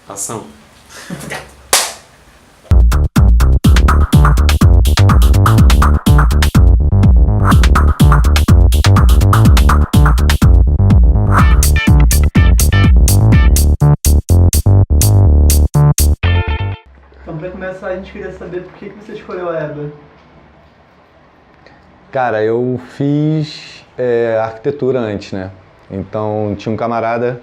Ação. Então, pra começar, a gente queria saber por que você escolheu a EBA. Cara, eu fiz arquitetura antes, né? Então tinha um camarada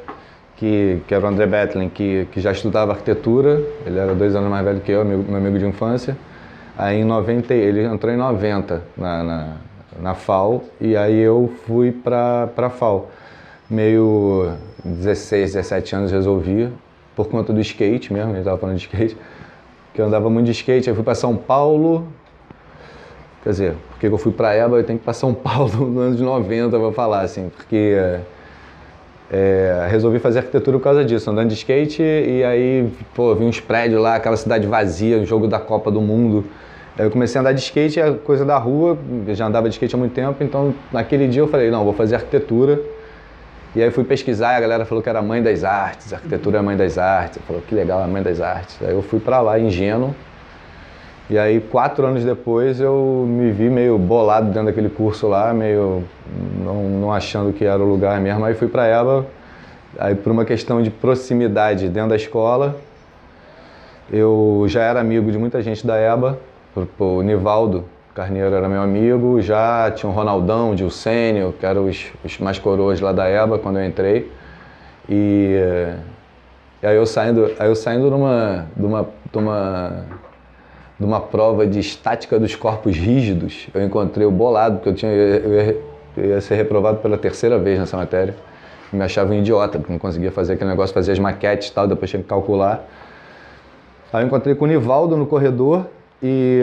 que era o André Betlin, que já estudava arquitetura, ele era 2 anos mais velho que eu, meu amigo de infância. Aí em 90, ele entrou em 90 na FAO, e aí eu fui pra FAO. Meio 16, 17 anos resolvi, por conta do skate mesmo, a gente tava falando de skate, que eu andava muito de skate, aí fui pra São Paulo. Quer dizer, porque eu fui pra EBA, eu tenho que ir pra São Paulo no ano de 90, vou falar assim, porque resolvi fazer arquitetura por causa disso, andando de skate, e aí, pô, vi uns prédios lá, aquela cidade vazia, o jogo da Copa do Mundo. Aí eu comecei a andar de skate, é coisa da rua, eu já andava de skate há muito tempo, então naquele dia eu falei, não, vou fazer arquitetura. E aí fui pesquisar, e a galera falou que era a mãe das artes, arquitetura é a mãe das artes. Eu falei, que legal, a mãe das artes. Aí eu fui pra lá, ingênuo. E aí, 4 anos depois, eu me vi meio bolado dentro daquele curso lá, meio não achando que era o lugar mesmo. Aí fui pra EBA, aí por uma questão de proximidade dentro da escola, eu já era amigo de muita gente da EBA, o Nivaldo Carneiro era meu amigo, já tinha o Ronaldão, o Dilcênio, que eram os mais coroas lá da EBA quando eu entrei. E aí eu saindo numa prova de estática dos corpos rígidos, eu encontrei o bolado, porque eu ia ser reprovado pela 3ª vez nessa matéria. Eu me achava um idiota, porque não conseguia fazer aquele negócio, fazer as maquetes e tal, depois tinha que calcular. Aí eu encontrei com o Nivaldo no corredor, e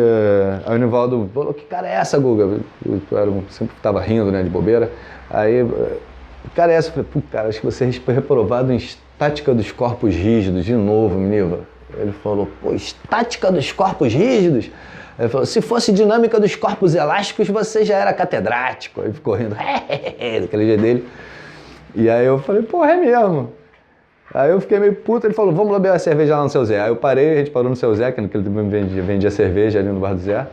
aí o Nivaldo falou, que cara é essa, Guga? Eu sempre estava rindo, né, de bobeira. Aí, que cara é essa? Eu falei, pô, cara, acho que você foi reprovado em estática dos corpos rígidos, de novo, menino. Ele falou, pô, estática dos corpos rígidos? Ele falou, se fosse dinâmica dos corpos elásticos, você já era catedrático. Aí ficou rindo, daquele jeito dele. E aí eu falei, pô, é mesmo. Aí eu fiquei meio puto, ele falou, vamos lá beber uma cerveja lá no Seu Zé. Aí eu parei, a gente parou no Seu Zé, que ele vendia cerveja ali no bar do Zé.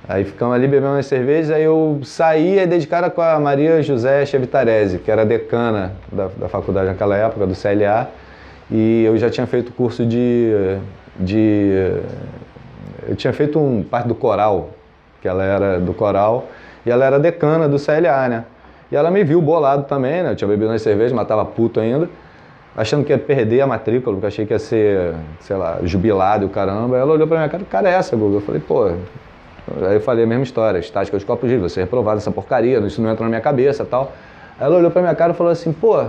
Aí ficamos ali bebendo umas cervejas, aí eu saí e dei de cara com a Maria José Chevitarese, que era decana da faculdade naquela época, do CLA. E eu já tinha feito curso eu tinha feito parte do coral, que ela era do coral, e ela era decana do CLA, né? E ela me viu bolado também, né? Eu tinha bebido umas cervejas, mas tava puto ainda, achando que ia perder a matrícula, porque achei que ia ser, sei lá, jubilado e o caramba. Aí ela olhou pra minha cara, que cara é essa, Guga? Eu falei, pô... Aí eu falei a mesma história, estática dos corpos rígidos, você é reprovado essa porcaria, isso não entra na minha cabeça e tal. Aí ela olhou pra minha cara e falou assim, pô...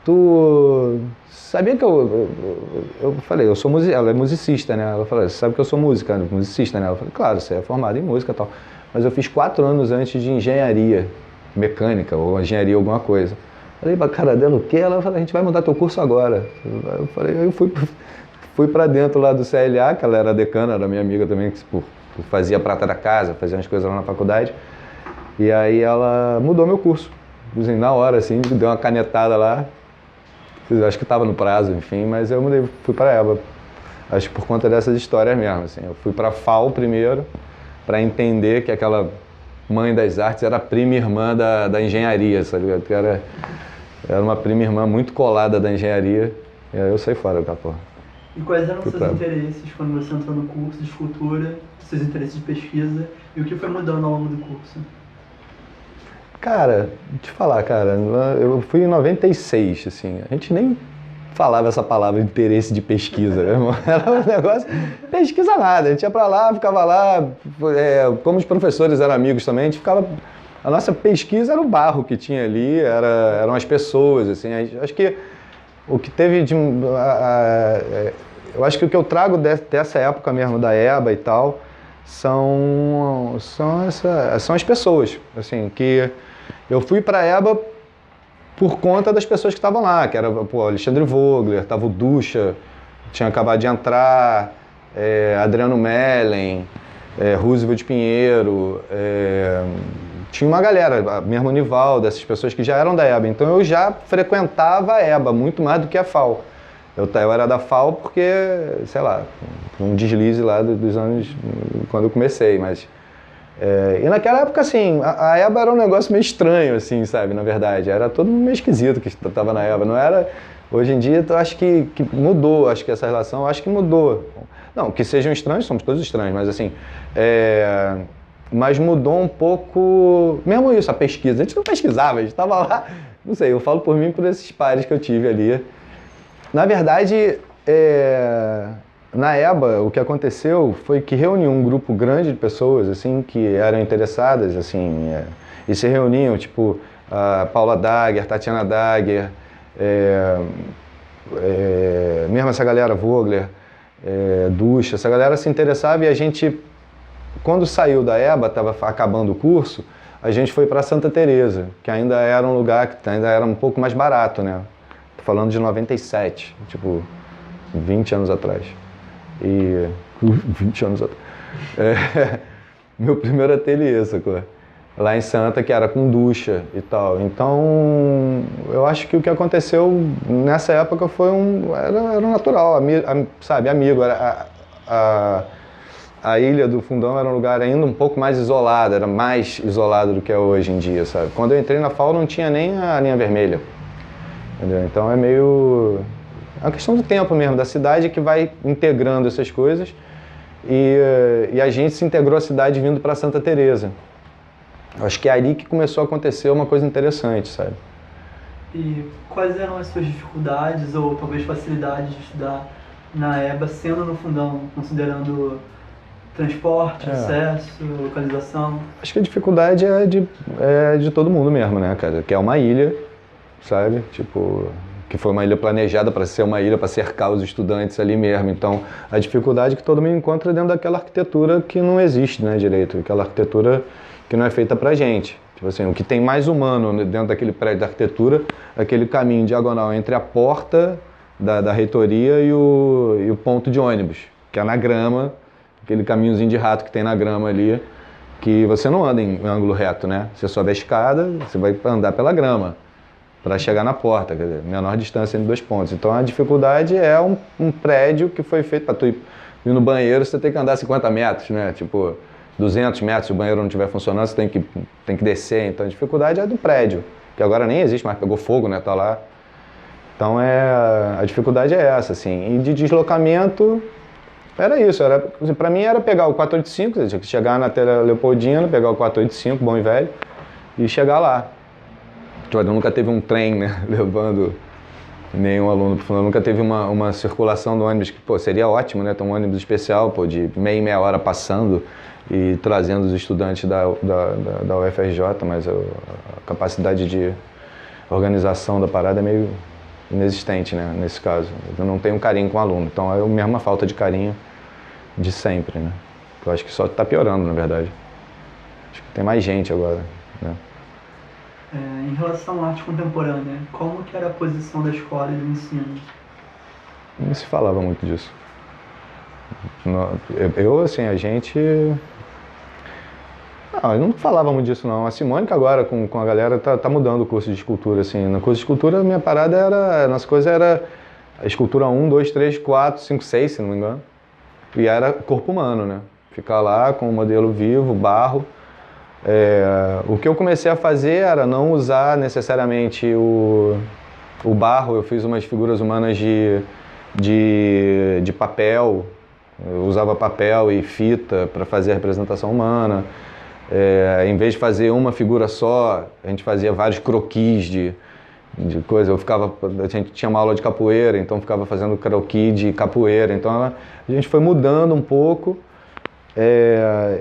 Tu sabia que eu falei, eu sou musicista, ela é musicista, né? Ela falou, você sabe que eu sou musicista, né? Eu falei, claro, você é formado em música e tal. Mas eu fiz 4 anos antes de engenharia mecânica ou engenharia alguma coisa. Falei pra cara dela, o quê? Ela falou, a gente vai mudar teu curso agora. Eu falei, eu fui pra dentro lá do CLA, que ela era decana, era minha amiga também, que fazia prata da casa, fazia umas coisas lá na faculdade. E aí ela mudou meu curso. Assim, na hora, assim, deu uma canetada lá. Acho que estava no prazo, enfim, mas eu mudei, fui para a EBA. Acho que por conta dessas histórias mesmo, assim. Eu fui para a FAO primeiro, para entender que aquela mãe das artes era a prima irmã da engenharia, sabe? Que era uma prima irmã muito colada da engenharia, e aí eu saí fora da porra. E quais eram os seus interesses quando você entrou no curso de escultura, seus interesses de pesquisa, e o que foi mudando ao longo do curso? Cara, te falar, cara, eu fui em 96, assim, a gente nem falava essa palavra interesse de pesquisa, né, irmão? Era um negócio, pesquisa nada, a gente ia pra lá, ficava lá, como os professores eram amigos também, a gente ficava, a nossa pesquisa era o barro que tinha ali, eram as pessoas, assim, acho que o que teve de, eu acho que o que eu trago dessa época mesmo, da EBA e tal, são as pessoas, assim, que eu fui para a EBA por conta das pessoas que estavam lá, que era o Alexandre Vogler, tava o Ducha, tinha acabado de entrar, Adriano Mellen, Roosevelt Pinheiro, tinha uma galera, mesmo o Nivaldo, essas pessoas que já eram da EBA, então eu já frequentava a EBA muito mais do que a FAO. Eu era da FAO porque, sei lá, um deslize lá dos anos quando eu comecei, mas... e naquela época, assim, a EBA era um negócio meio estranho, assim, sabe, na verdade. Era todo mundo meio esquisito que estava na EBA, não era... Hoje em dia, eu acho que mudou, acho que essa relação, eu acho que mudou. Não, que sejam estranhos, somos todos estranhos, mas assim... mas mudou um pouco, mesmo isso, a pesquisa. A gente não pesquisava, a gente estava lá, não sei, eu falo por mim, por esses pares que eu tive ali. Na verdade, na EBA, o que aconteceu foi que reuniu um grupo grande de pessoas, assim, que eram interessadas, assim, e se reuniam, tipo, a Paula Dager, Tatiana Dager, mesmo essa galera Vogler, Ducha, essa galera se interessava e a gente, quando saiu da EBA, estava acabando o curso, a gente foi para Santa Teresa, que ainda era um lugar que ainda era um pouco mais barato, né? Tô falando de 97, tipo, 20 anos atrás. 20 anos atrás. Meu primeiro ateliê, sacou? Lá em Santa, que era com ducha e tal. Então, eu acho que o que aconteceu nessa época foi era natural, sabe, amigo. A Ilha do Fundão era um lugar ainda um pouco mais isolado, era mais isolado do que é hoje em dia, sabe? Quando eu entrei na FAO não tinha nem a linha vermelha, entendeu? Então é meio... É uma questão do tempo mesmo, da cidade que vai integrando essas coisas e a gente se integrou à cidade vindo para Santa Teresa. Acho que é ali que começou a acontecer uma coisa interessante, sabe? E quais eram as suas dificuldades ou talvez facilidades de estudar na EBA, sendo no Fundão, considerando transporte, acesso, localização? Acho que a dificuldade é de todo mundo mesmo, né, cara? Que é uma ilha, sabe? Tipo, que foi uma ilha planejada para ser uma ilha para cercar os estudantes ali mesmo. Então, a dificuldade que todo mundo encontra dentro daquela arquitetura que não existe, né, direito. Aquela arquitetura que não é feita pra gente. Tipo assim, o que tem mais humano dentro daquele prédio da arquitetura, aquele caminho diagonal entre a porta da reitoria e o ponto de ônibus, que é na grama, aquele caminhozinho de rato que tem na grama ali, que você não anda em ângulo reto, né? Você sobe a escada, você vai andar pela grama para chegar na porta, quer dizer, menor distância entre dois pontos. Então a dificuldade é um prédio que foi feito para tu ir no banheiro, você tem que andar 50 metros, né? Tipo, 200 metros, se o banheiro não estiver funcionando, você tem que descer. Então a dificuldade é do prédio, que agora nem existe mais, pegou fogo, né? Tá lá. Então a dificuldade é essa, assim. E de deslocamento, era isso. Para mim era pegar o 485, eu tinha que chegar na Tela Leopoldina, pegar o 485, bom e velho, e chegar lá. Eu nunca teve um trem, né, levando nenhum aluno pro Fundão, nunca teve uma circulação do ônibus, que, pô, seria ótimo, né, ter um ônibus especial, pô, de meia hora passando e trazendo os estudantes da UFRJ, mas a capacidade de organização da parada é meio inexistente, né, nesse caso. Eu não tenho carinho com o aluno, então é a mesma falta de carinho de sempre, né. Eu acho que só está piorando, na verdade. Acho que tem mais gente agora, né. Em relação à arte contemporânea, como que era a posição da escola e do ensino? Não se falava muito disso. Assim, a gente... eu não falava muito disso, não. A Simone, que agora com a galera tá mudando o curso de escultura, assim. No curso de escultura, a minha parada era... Nossa coisa era a escultura 1, 2, 3, 4, 5, 6, se não me engano. E era corpo humano, né? Ficar lá com o modelo vivo, barro. O que eu comecei a fazer era não usar necessariamente o barro. Eu fiz umas figuras humanas de papel. Eu usava papel e fita para fazer a representação humana. Em vez de fazer uma figura só, a gente fazia vários croquis de coisa. A gente tinha uma aula de capoeira, então ficava fazendo croquis de capoeira. Então a gente foi mudando um pouco.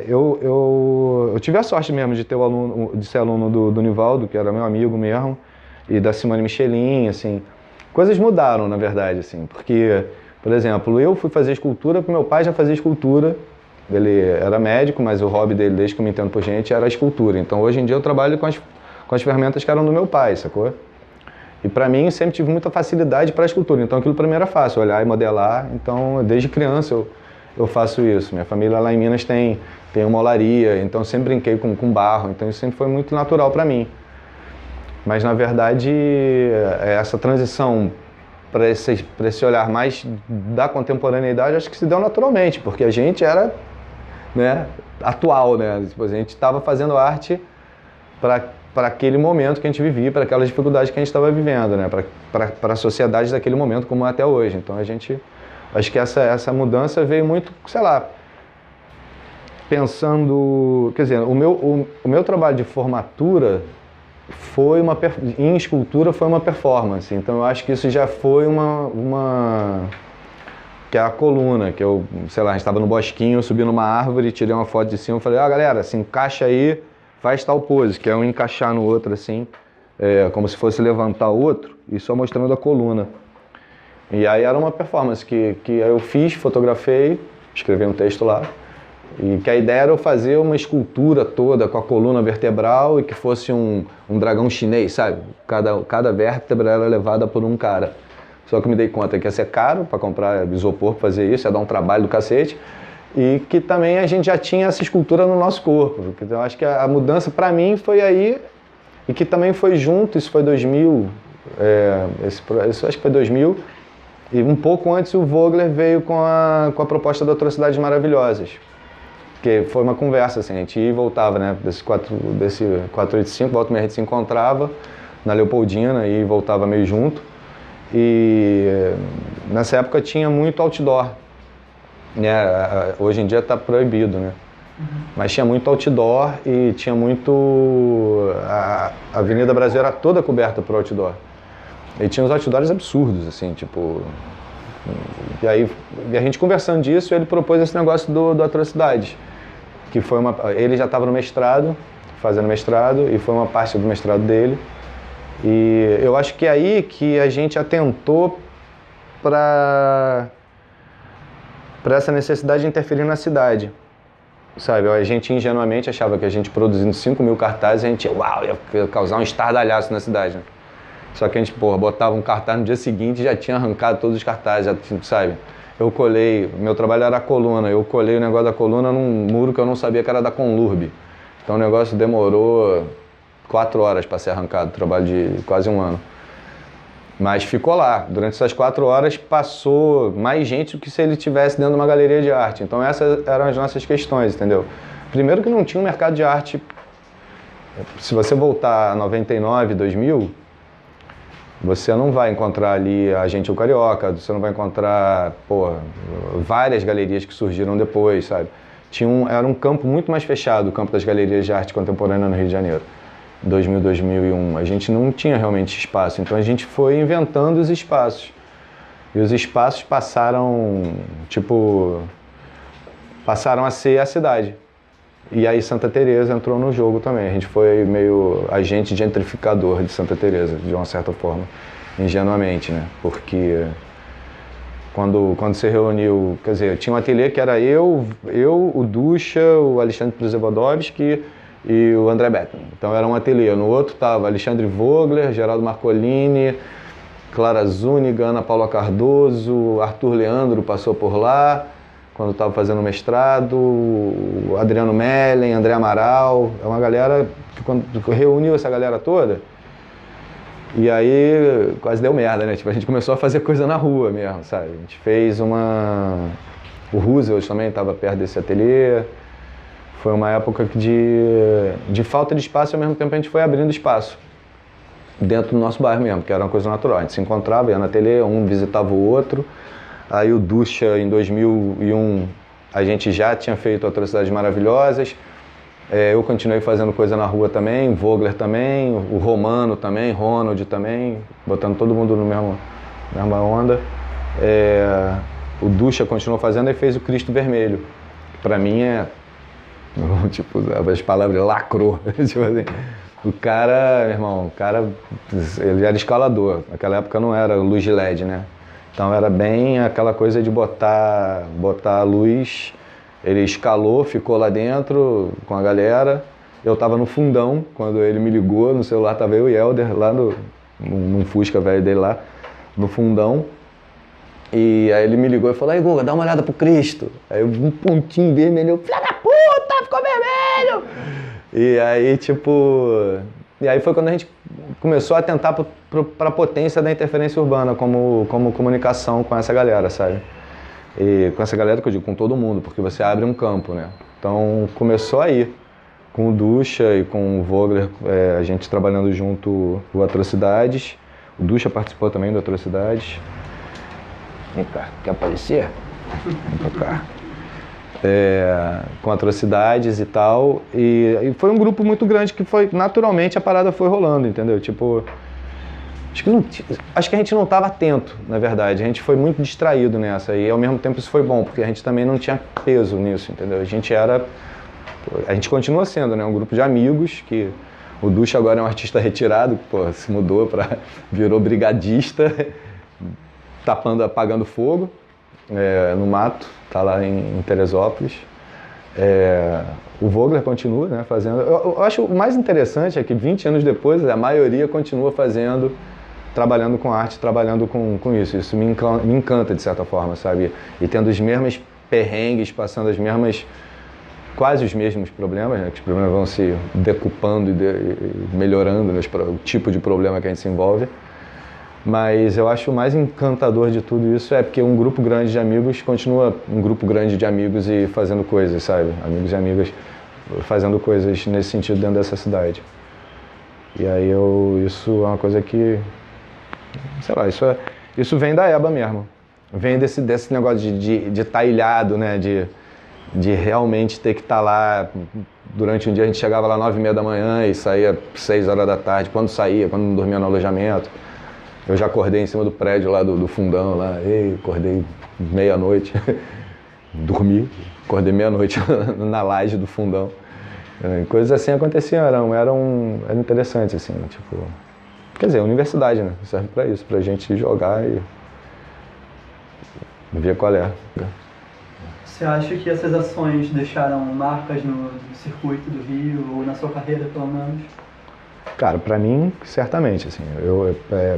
Eu tive a sorte mesmo de ser aluno do Nivaldo, que era meu amigo mesmo, e da Simone Michelin, assim. Coisas mudaram, na verdade, assim, porque, por exemplo, eu fui fazer escultura porque meu pai já fazia escultura. Ele era médico, mas o hobby dele, desde que eu me entendo por gente, era a escultura. Então, hoje em dia, eu trabalho com as ferramentas que eram do meu pai, sacou? E para mim, sempre tive muita facilidade para a escultura. Então, aquilo para mim era fácil, olhar e modelar. Então, desde criança, eu faço isso. Minha família lá em Minas tem uma olaria, então eu sempre brinquei com barro, então isso sempre foi muito natural para mim. Mas, na verdade, essa transição para esse olhar mais da contemporaneidade, acho que se deu naturalmente, porque a gente era, né, atual, né? Tipo, a gente estava fazendo arte para aquele momento que a gente vivia, para aquelas dificuldades que a gente estava vivendo, né? Para a sociedade daquele momento, como é até hoje. Então, acho que essa mudança veio muito, sei lá, pensando, quer dizer, o meu trabalho de formatura em escultura foi uma performance, então eu acho que isso já foi que é a coluna, que eu, sei lá, a gente estava no bosquinho, eu subi numa árvore, tirei uma foto de cima e falei, galera, se encaixa aí, faz tal pose, que é um encaixar no outro assim, como se fosse levantar o outro e só mostrando a coluna. E aí era uma performance que eu fiz, fotografei, escrevi um texto lá, e que a ideia era eu fazer uma escultura toda com a coluna vertebral e que fosse um dragão chinês, sabe? Cada vértebra era levada por um cara. Só que eu me dei conta que ia ser caro para comprar isopor para fazer isso, ia dar um trabalho do cacete. E que também a gente já tinha essa escultura no nosso corpo. Então eu acho que a mudança para mim foi aí, e que também foi junto, isso foi 2000, isso acho que foi 2000, e um pouco antes o Vogler veio com a proposta da Atrocidades Maravilhosas. Porque foi uma conversa, assim, a gente ia e voltava, né, desse 485, volta e meia a gente se encontrava na Leopoldina e voltava meio junto. E nessa época tinha muito outdoor, né, hoje em dia está proibido, né, mas tinha muito outdoor e tinha muito... A Avenida Brasil era toda coberta por outdoor. E tinha uns outdoors absurdos, assim, tipo... E aí, a gente conversando disso, ele propôs esse negócio do Atrocidades, que foi ele já estava no mestrado, fazendo mestrado, e foi uma parte do mestrado dele. E eu acho que é aí que a gente atentou para essa necessidade de interferir na cidade, sabe? A gente ingenuamente achava que a gente produzindo 5.000 cartazes, a gente ia causar um estardalhaço na cidade, né? Só que a gente, botava um cartaz no dia seguinte e já tinha arrancado todos os cartazes, sabe? Eu colei, meu trabalho era a coluna, eu colei o negócio da coluna num muro que eu não sabia que era da Conlurb. Então o negócio demorou 4 horas para ser arrancado, trabalho de quase 1 ano. Mas ficou lá, durante essas 4 horas passou mais gente do que se ele estivesse dentro de uma galeria de arte. Então essas eram as nossas questões, entendeu? Primeiro que não tinha um mercado de arte, se você voltar a 99, 2000... você não vai encontrar ali a Gente o Carioca, você não vai encontrar, várias galerias que surgiram depois, sabe? Era um campo muito mais fechado, o campo das galerias de arte contemporânea no Rio de Janeiro, 2000, 2001. A gente não tinha realmente espaço, então a gente foi inventando os espaços. E os espaços passaram a ser a cidade. E aí Santa Teresa entrou no jogo também. A gente foi meio agente gentrificador de Santa Teresa, de uma certa forma, ingenuamente, né? Porque quando se reuniu, quer dizer, tinha um ateliê que era eu, o Ducha, o Alexandre Przewodowski e o André Bettman. Então era um ateliê. No outro estava Alexandre Vogler, Geraldo Marcolini, Clara Zúñiga, Ana Paula Cardoso, Arthur Leandro passou por lá quando estava fazendo mestrado, o Adriano Mellen, André Amaral. É uma galera que quando reuniu essa galera toda, e aí quase deu merda, né? Tipo, a gente começou a fazer coisa na rua mesmo, sabe? A gente fez o Roosevelt também estava perto desse ateliê. Foi uma época de falta de espaço, e ao mesmo tempo a gente foi abrindo espaço dentro do nosso bairro mesmo, que era uma coisa natural. A gente se encontrava, ia no ateliê, um visitava o outro. Aí o Ducha, em 2001, a gente já tinha feito Atrocidades Maravilhosas. Eu continuei fazendo coisa na rua também, o Vogler também, o Romano também, Ronald também, botando todo mundo no mesma onda. O Ducha continuou fazendo e fez o Cristo Vermelho. Pra mim tipo, as palavras lacrou. Tipo assim, o cara, meu irmão, ele era escalador. Naquela época não era luz de LED, né? Então era bem aquela coisa de botar a luz. Ele escalou, ficou lá dentro com a galera. Eu tava no fundão, quando ele me ligou, no celular tava eu e Helder lá num Fusca velho dele lá, no fundão. E aí ele me ligou e falou: "Aí, Guga, dá uma olhada pro Cristo." Aí um pontinho vermelho, filha da puta, ficou vermelho! E aí, tipo... E aí foi quando a gente começou a tentar pro para a potência da interferência urbana como comunicação com essa galera, sabe? E com essa galera que eu digo, com todo mundo, porque você abre um campo, né? Então começou aí, com o Ducha e com o Vogler, a gente trabalhando junto o Atrocidades. O Ducha participou também do Atrocidades. Vem cá, quer aparecer? Vem cá. Com Atrocidades e tal. E foi um grupo muito grande que foi, naturalmente, a parada foi rolando, entendeu? Tipo, acho que a gente não estava atento, na verdade. A gente foi muito distraído nessa. E ao mesmo tempo isso foi bom, porque a gente também não tinha peso nisso, entendeu? A gente continua sendo, né, um grupo de amigos que o Ducha agora é um artista retirado, pô, se mudou virou brigadista, apagando fogo no mato, tá lá em Teresópolis. O Vogler continua, né, fazendo. Eu acho o mais interessante é que 20 anos depois a maioria continua trabalhando com arte, trabalhando com isso. Isso me encanta de certa forma, sabe? E tendo os mesmos perrengues, passando quase os mesmos problemas, né? Que os problemas vão se decupando e melhorando, né? O tipo de problema que a gente se envolve. Mas eu acho o mais encantador de tudo isso porque um grupo grande de amigos continua um grupo grande de amigos e fazendo coisas, sabe? Amigos e amigas fazendo coisas nesse sentido dentro dessa cidade. E aí isso é uma coisa que, sei lá, isso vem da EBA mesmo. Vem desse negócio de estar ilhado, né? De realmente ter que estar lá. Durante um dia a gente chegava lá 9h30 da manhã e saía 6 horas da tarde, quando não dormia no alojamento. Eu já acordei em cima do prédio lá do fundão, lá, acordei meia-noite, dormi, acordei meia-noite na laje do fundão. Coisas assim aconteciam, era interessante, assim, tipo... Quer dizer, a universidade, né? Serve pra isso, pra gente jogar e ver qual é. Você acha que essas ações deixaram marcas no circuito do Rio, ou na sua carreira, pelo menos? Cara, pra mim, certamente, assim,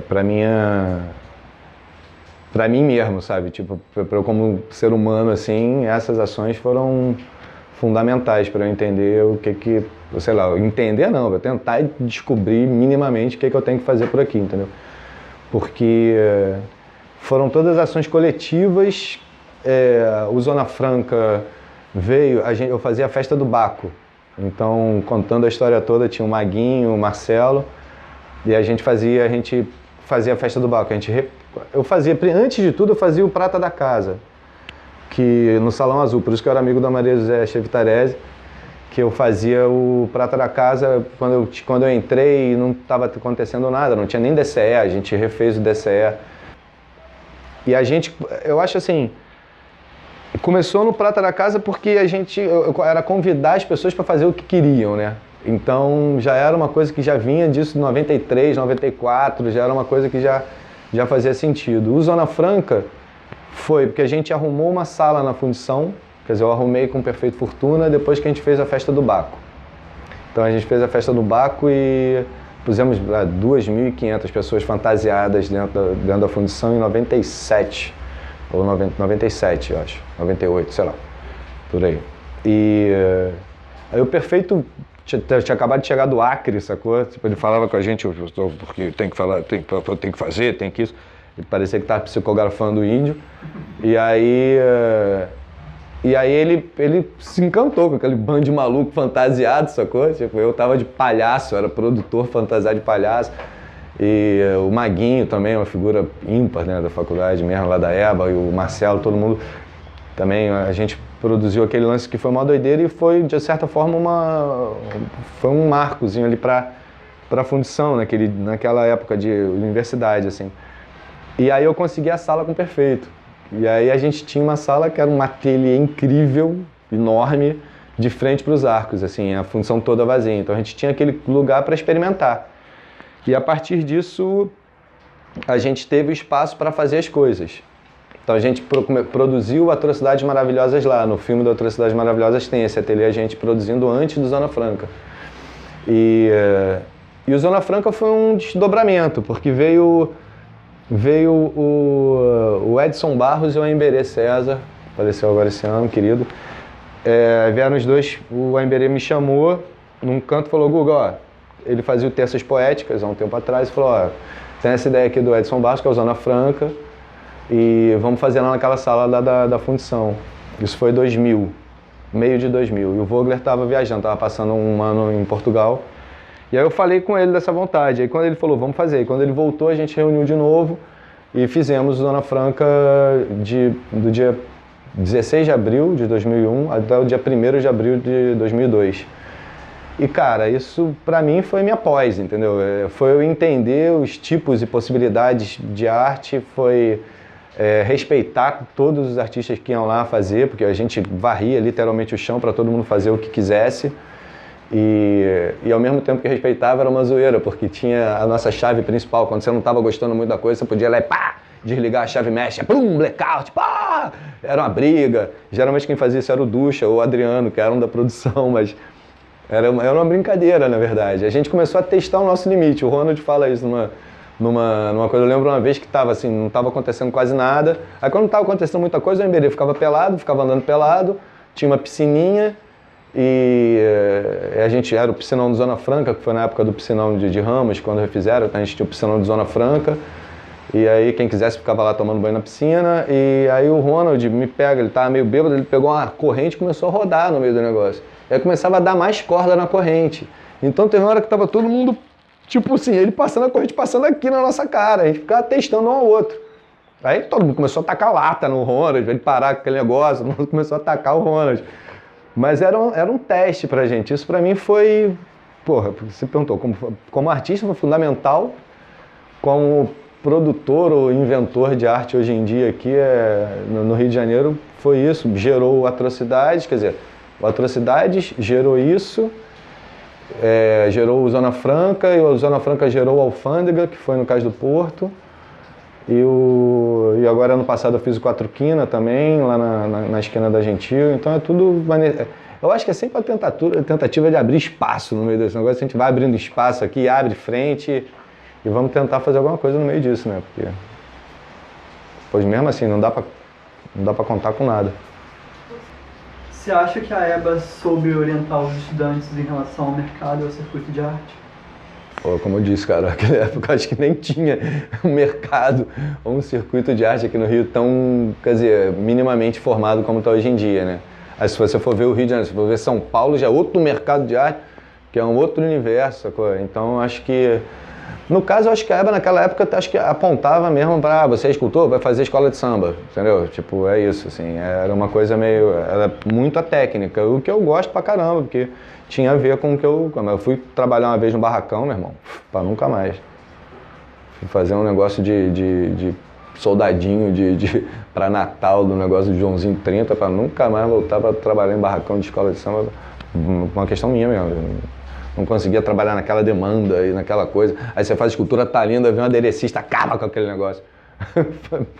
pra mim mesmo, sabe, tipo, eu como ser humano, assim, essas ações foram fundamentais para eu entender sei lá, entender não, eu tentar descobrir minimamente o que eu tenho que fazer por aqui, entendeu? Porque foram todas ações coletivas, o Zona Franca veio, eu fazia a festa do Baco. Então, contando a história toda, tinha o Maguinho, o Marcelo, e a gente fazia a festa do Baco. Antes de tudo, eu fazia o Prata da Casa, que no Salão Azul, por isso que eu era amigo da Maria José Chevitarese, que eu fazia o Prata da Casa quando eu entrei e não estava acontecendo nada, não tinha nem DCE, a gente refez o DCE. E eu acho assim, começou no Prata da Casa porque eu era convidar as pessoas para fazer o que queriam, né? Então já era uma coisa que já vinha disso em 93, 94, já era uma coisa que já fazia sentido. O Zona Franca foi porque a gente arrumou uma sala na fundição, quer dizer, eu arrumei com Perfeito Fortuna depois que a gente fez a festa do Baco. Então a gente fez a festa do Baco e pusemos 2.500 pessoas fantasiadas dentro da fundição em 97. Ou 97, eu acho, 98, sei lá, por aí. E aí o Perfeito tinha acabado de chegar do Acre, sacou? Tipo, ele falava com a gente, porque tem que falar, tem que fazer, tem que isso. Ele parecia que estava psicografando o índio. E aí ele se encantou com aquele bando de maluco fantasiado, sacou? Tipo, eu tava de palhaço, era produtor fantasiado de palhaço. E o Maguinho também, uma figura ímpar, né, da faculdade mesmo, lá da EBA, e o Marcelo, todo mundo também, a gente produziu aquele lance que foi uma doideira e foi, de certa forma, foi um marcozinho ali para a fundição, naquela época de universidade, assim. E aí eu consegui a sala com Perfeito. E aí a gente tinha uma sala que era um ateliê incrível, enorme, de frente para os arcos, assim, a fundição toda vazia. Então a gente tinha aquele lugar para experimentar. E a partir disso, a gente teve o espaço para fazer as coisas. Então a gente produziu Atrocidades Maravilhosas lá. No filme do Atrocidades Maravilhosas tem esse ateliê, a gente produzindo antes do Zona Franca. E o Zona Franca foi um desdobramento, porque veio o Edson Barros e o Emberê César, faleceu agora esse ano, querido. Vieram os dois, o Emberê me chamou num canto e falou: Guga, ó, ele fazia o Terças Poéticas há um tempo atrás e falou: ó, tem essa ideia aqui do Edson Barros, que é o Zona Franca, e vamos fazer lá naquela sala lá da fundição. Isso foi 2000, meio de 2000, e o Vogler estava viajando, estava passando um ano em Portugal, e aí eu falei com ele dessa vontade, aí quando ele falou, vamos fazer, e quando ele voltou a gente reuniu de novo, e fizemos Zona Franca do dia 16 de abril de 2001 até o dia 1º de abril de 2002. E, cara, isso pra mim foi minha pós, entendeu? Foi eu entender os tipos e possibilidades de arte, foi respeitar todos os artistas que iam lá fazer, porque a gente varria literalmente o chão para todo mundo fazer o que quisesse. E ao mesmo tempo que respeitava era uma zoeira, porque tinha a nossa chave principal. Quando você não estava gostando muito da coisa, você podia ir lá e pá, desligar a chave mecha, pum, blackout, pá! Era uma briga. Geralmente quem fazia isso era o Ducha ou o Adriano, que eram da produção, mas era uma brincadeira, na verdade. A gente começou a testar o nosso limite. O Ronald fala isso numa coisa. Eu lembro uma vez que tava assim, não estava acontecendo quase nada. Aí quando não estava acontecendo muita coisa, o Emberê ficava pelado, ficava andando pelado, tinha uma piscininha. E a gente era o piscinão de Zona Franca, que foi na época do piscinão de Ramos, quando refizeram, então a gente tinha o piscinão de Zona Franca. E aí quem quisesse ficava lá tomando banho na piscina. E aí o Ronald me pega, ele tava meio bêbado, ele pegou uma corrente e começou a rodar no meio do negócio. E aí começava a dar mais corda na corrente. Então teve uma hora que tava todo mundo, tipo assim, ele passando a corrente, passando aqui na nossa cara. A gente ficava testando um ao outro. Aí todo mundo começou a tacar lata no Ronald, pra ele parar com aquele negócio, todo mundo começou a atacar o Ronald. Mas era um teste pra gente. Isso pra mim foi, porra, você perguntou, como artista foi fundamental, como produtor ou inventor de arte hoje em dia aqui no Rio de Janeiro, foi isso, gerou Atrocidades, quer dizer, o Atrocidades gerou isso, gerou o Zona Franca, e o Zona Franca gerou o Alfândega, que foi no Cais do Porto, e agora ano passado eu fiz o Quatro Quina também, lá na esquina da Gentil, então é tudo... Eu acho que é sempre a tentativa de abrir espaço no meio desse negócio, a gente vai abrindo espaço aqui, abre frente e vamos tentar fazer alguma coisa no meio disso, né? Porque, pois mesmo assim, não dá pra contar com nada. Você acha que a EBA soube orientar os estudantes em relação ao mercado e ao circuito de arte? Pô, como eu disse, cara, naquela época eu acho que nem tinha um mercado ou um circuito de arte aqui no Rio tão, quer dizer, minimamente formado como está hoje em dia, né? Aí se você for ver o Rio de Janeiro, se for ver São Paulo, já é outro mercado de arte, que é um outro universo, sacou? Então acho que, no caso, eu acho que a EBA naquela época acho que apontava mesmo para você é escultor, vai fazer escola de samba, entendeu? Tipo, é isso, assim, era uma coisa meio, era muito a técnica, o que eu gosto pra caramba, porque tinha a ver com o que eu fui trabalhar uma vez no barracão, meu irmão, pra nunca mais. Fui fazer um negócio de soldadinho para Natal, do negócio de Joãozinho 30, para nunca mais voltar para trabalhar em barracão de escola de samba, uma questão minha mesmo. Não conseguia trabalhar naquela demanda e naquela coisa. Aí você faz escultura, tá linda, vem um aderecista, acaba com aquele negócio.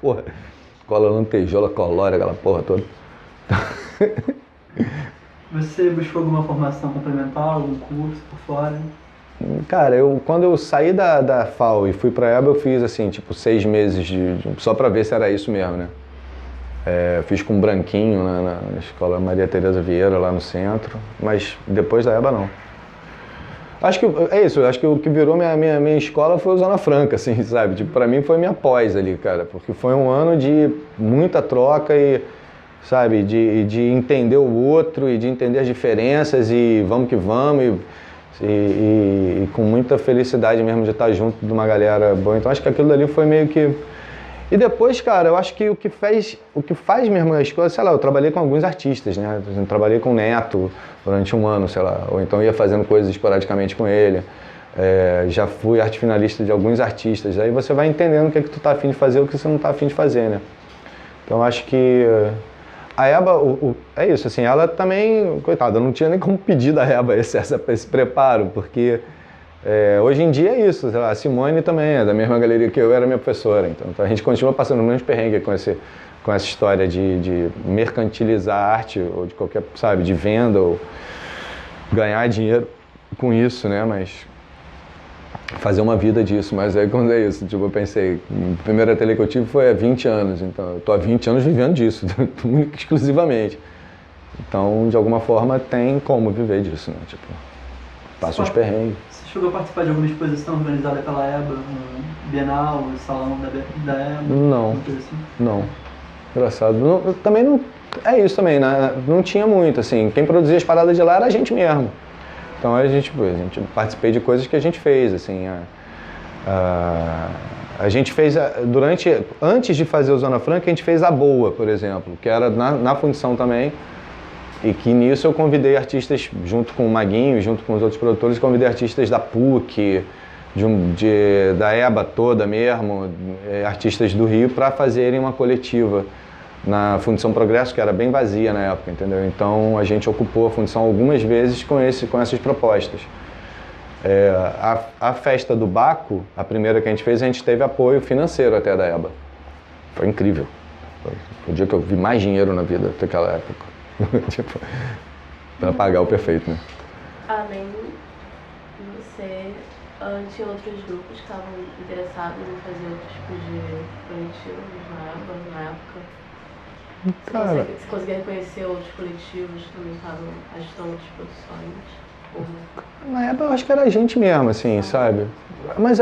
Porra, cola lantejola, colore, aquela porra toda. Você buscou alguma formação complementar, algum curso por fora? Cara, quando eu saí da FAO e fui pra EBA, eu fiz assim, tipo 6 meses só pra ver se era isso mesmo, né? Fiz com um branquinho na escola Maria Tereza Vieira, lá no centro, mas depois da EBA não. Acho que é isso, acho que o que virou minha escola foi o Zona Franca, assim, sabe? Tipo, pra mim foi minha pós ali, cara, porque foi um ano de muita troca e, sabe, de entender o outro e de entender as diferenças e vamos que vamos e com muita felicidade mesmo de estar junto de uma galera boa. Então acho que aquilo dali foi meio que... E depois, cara, eu acho que o que faz mesmo a escola, sei lá, eu trabalhei com alguns artistas, né? Eu trabalhei com o Neto durante um ano, sei lá, ou então ia fazendo coisas esporadicamente com ele. Já fui arte finalista de alguns artistas. Aí você vai entendendo o que é que tu tá afim de fazer e o que você não tá afim de fazer, né? Então acho que a EBA, é isso, assim, ela também, coitada, não tinha nem como pedir da EBA esse preparo, porque hoje em dia é isso, sei lá, a Simone também é da mesma galeria que eu, era minha professora, então a gente continua passando menos perrengue com essa história de mercantilizar a arte, ou de qualquer, sabe, de venda, ou ganhar dinheiro com isso, né, mas fazer uma vida disso. Mas aí quando é isso, tipo, eu pensei, o primeiro ateliê que eu tive foi há 20 anos, então eu tô há 20 anos vivendo disso, única exclusivamente. Então, de alguma forma, tem como viver disso, né, tipo, passa uns perrengues. Você chegou a participar de alguma exposição organizada pela EBA, um Bienal, um salão da EBA? Não, Assim? não. Engraçado. Não, também não... É isso também, né? Não tinha muito, assim. Quem produzia as paradas de lá era a gente mesmo. Então a gente participei de coisas que a gente fez, assim. A gente fez, antes de fazer o Zona Franca, a gente fez a Boa, por exemplo, que era na fundição também. E que nisso eu convidei artistas, junto com o Maguinho, junto com os outros produtores, convidei artistas da PUC, da EBA toda mesmo, artistas do Rio, para fazerem uma coletiva na Fundição Progresso, que era bem vazia na época, entendeu? Então a gente ocupou a fundição algumas vezes com essas propostas. A festa do Baco, a primeira que a gente teve apoio financeiro até da EBA. Foi incrível. Foi o dia que eu vi mais dinheiro na vida naquela época. Tipo, para pagar o perfeito, né? Além de você, tinha outros grupos que estavam interessados em fazer outros tipos de coletivos na época? Cara, Você conseguia reconhecer outros coletivos que também estavam agitando outras produções? Na época eu acho que era a gente mesmo, assim, sabe? Mas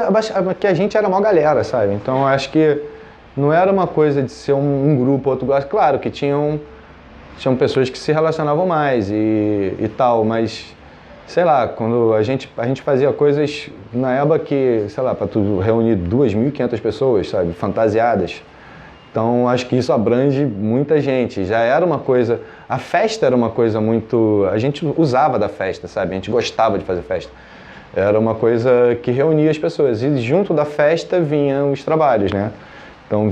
que a gente era mó galera, sabe? Então eu acho que não era uma coisa de ser um grupo, outro grupo. Claro que tinham pessoas que se relacionavam mais e tal, mas, sei lá, quando a gente fazia coisas na EBA que, sei lá, para tu reunir 2.500 pessoas, sabe, fantasiadas. Então, acho que isso abrange muita gente. Já era uma coisa, a festa era uma coisa muito, a gente usava da festa, sabe, a gente gostava de fazer festa. Era uma coisa que reunia as pessoas e junto da festa vinham os trabalhos, né? Então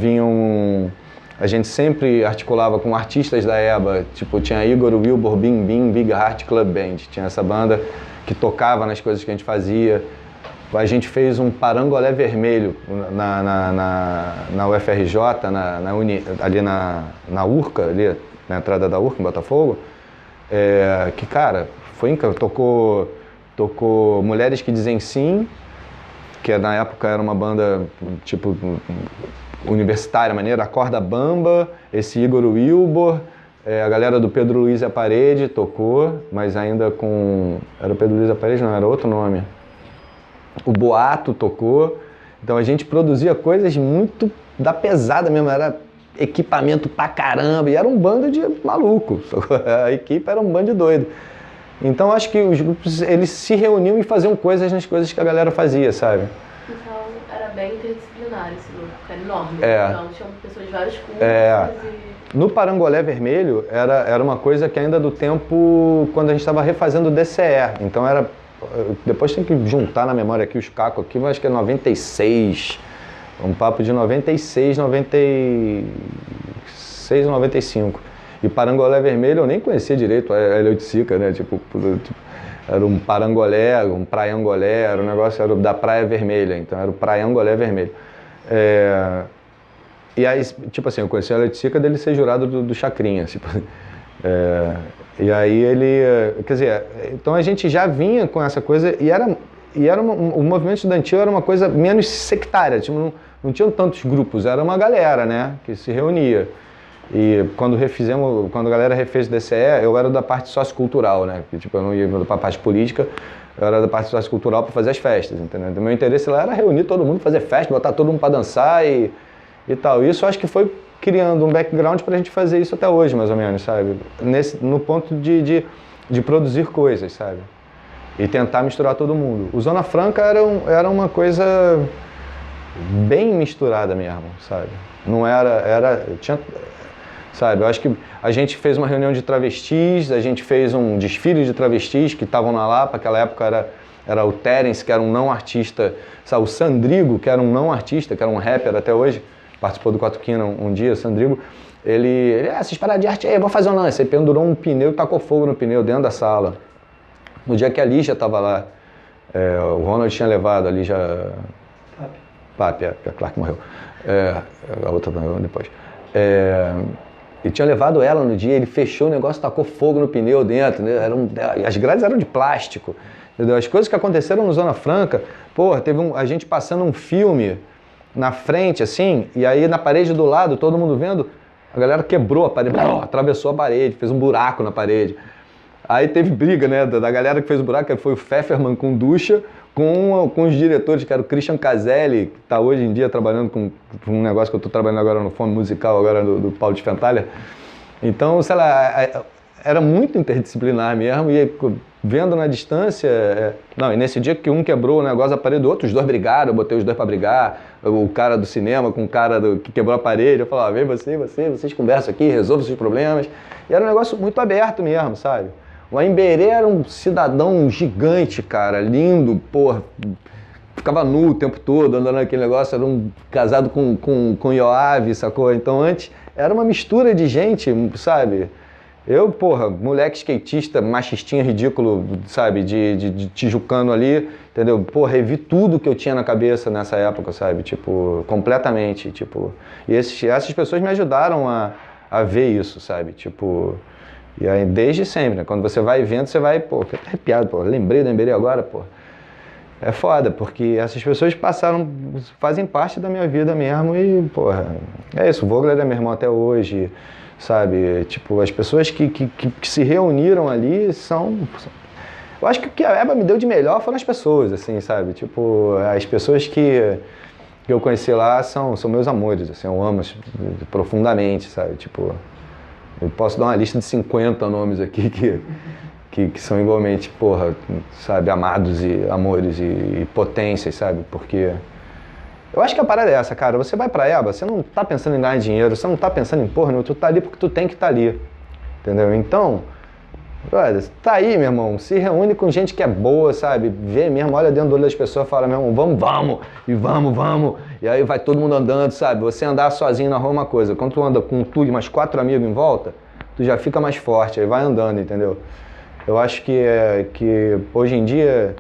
a gente sempre articulava com artistas da EBA, tipo, tinha Igor Wilbur, Bim Bim, Big Heart Club Band, tinha essa banda que tocava nas coisas que a gente fazia. A gente fez um Parangolé Vermelho na UFRJ, ali na Urca, ali na entrada da Urca, em Botafogo, que, cara, foi incrível. Tocou Mulheres que Dizem Sim, que na época era uma banda, tipo, universitária, maneira, a Corda Bamba, esse Igor Wilbur, a galera do Pedro Luiz e a Parede tocou, mas ainda com... Era o Pedro Luiz e a Parede? Não, era outro nome. O Boato tocou. Então a gente produzia coisas muito da pesada mesmo, era equipamento pra caramba, e era um bando de maluco. A equipe era um bando de doido. Então acho que os grupos, eles se reuniam e faziam coisas nas coisas que a galera fazia, sabe? Então era bem interdisciplinar esse grupo, era enorme. É. Então tinham pessoas de vários cursos No Parangolé Vermelho era uma coisa que ainda do tempo quando a gente estava refazendo o DCE. Então era... Depois tem que juntar na memória aqui os cacos aqui, mas acho que é 96. Um papo de 96, 96, 95. E Parangolé Vermelho eu nem conhecia direito a Eleuticica, né? Tipo, era um parangolé, um praiangolé, era um negócio, era da Praia Vermelha, então era o praiangolé vermelho. E aí, tipo assim, eu conheci a Eleuticica dele ser jurado do Chacrinha, tipo, e aí ele, quer dizer, então a gente já vinha com essa coisa o movimento estudantil era uma coisa menos sectária, tipo, não tinham tantos grupos, era uma galera, né, que se reunia. E quando a galera refez o DCE, eu era da parte sociocultural, né, que, tipo, eu não ia para a parte política, eu era da parte sociocultural para fazer as festas, entendeu? Então, meu interesse lá era reunir todo mundo, fazer festa, botar todo mundo para dançar e tal. Isso eu acho que foi criando um background para a gente fazer isso até hoje, mais ou menos, sabe? No ponto de produzir coisas, sabe? E tentar misturar todo mundo. O Zona Franca era uma coisa bem misturada mesmo, sabe? Não tinha, sabe? Eu acho que a gente fez uma reunião de travestis, a gente fez um desfile de travestis que estavam na Lapa, aquela época era o Terence, que era um não artista, sabe? O Sandrigo, que era um não artista, que era um rapper até hoje, participou do Quatro Quina um dia, Sandrigo, ele essas paradas de arte aí, vou fazer um lance. Ele pendurou um pneu e tacou fogo no pneu dentro da sala. No dia que a Lígia estava lá, o Ronald tinha levado a Lígia... Papi, a Clark morreu. A outra morreu depois. E tinha levado ela no dia, ele fechou o negócio, tacou fogo no pneu dentro, né? As grades eram de plástico, entendeu? As coisas que aconteceram no Zona Franca, porra, teve a gente passando um filme na frente, assim, e aí na parede do lado, todo mundo vendo, a galera quebrou a parede, atravessou a parede, fez um buraco na parede. Aí teve briga, né, da galera que fez o buraco, que foi o Pfefferman com Ducha, com os diretores, que era o Christian Caselli, que está hoje em dia trabalhando com um negócio que eu estou trabalhando agora no Fome Musical, agora do Paulo de Fentalha. Então, sei lá, era muito interdisciplinar mesmo, e vendo na distância... Não, e nesse dia que um quebrou o negócio da parede do outro, os dois brigaram, eu botei os dois pra brigar, o cara do cinema com o cara que quebrou a parede, eu falava, vem vocês conversam aqui, resolvam seus problemas. E era um negócio muito aberto mesmo, sabe? O Aimberê era um cidadão gigante, cara, lindo, porra, ficava nu o tempo todo, andando naquele negócio, era casado com Yoav, sacou? Então antes era uma mistura de gente, sabe? Eu, porra, moleque skatista, machistinha ridículo, sabe, de tijucano ali, entendeu? Porra, revi tudo que eu tinha na cabeça nessa época, sabe? Tipo, completamente, tipo... E essas pessoas me ajudaram a ver isso, sabe? Tipo... E aí, desde sempre, né? Quando você vai vendo, você vai, pô, fica arrepiado, pô, lembrei agora, pô. É foda, porque essas pessoas fazem parte da minha vida mesmo e, porra, é isso, o Vogler é meu irmão até hoje, sabe? Tipo, as pessoas que se reuniram ali são... Eu acho que o que a EBA me deu de melhor foram as pessoas, assim, sabe? Tipo, as pessoas que eu conheci lá são meus amores, assim, eu amo profundamente, sabe? Tipo... Eu posso dar uma lista de 50 nomes aqui que são igualmente, porra, sabe, amados e amores e potências, sabe? Porque eu acho que a parada é essa, cara. Você vai pra EBA, você não tá pensando em ganhar dinheiro, você não tá pensando em porra, não, tu tá ali porque tu tem que estar ali, entendeu? Então, brother, tá aí, meu irmão, se reúne com gente que é boa, sabe? Vê mesmo, olha dentro do olho das pessoas e fala, meu irmão, vamos. E aí vai todo mundo andando, sabe? Você andar sozinho na rua é uma coisa. Quando tu anda com tu e mais 4 amigos em volta, tu já fica mais forte, aí vai andando, entendeu? Eu acho que hoje em dia,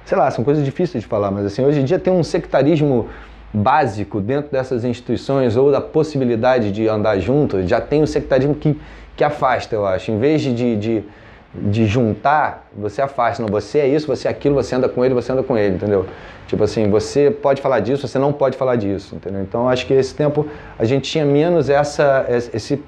sei lá, são coisas difíceis de falar, mas assim, hoje em dia tem um sectarismo básico dentro dessas instituições ou da possibilidade de andar junto, já tem um sectarismo que afasta, eu acho. Em vez de juntar, você afasta. Não, você é isso, você é aquilo, você anda com ele, entendeu? Tipo assim, você pode falar disso, você não pode falar disso, entendeu? Então, acho que esse tempo a gente tinha menos esse...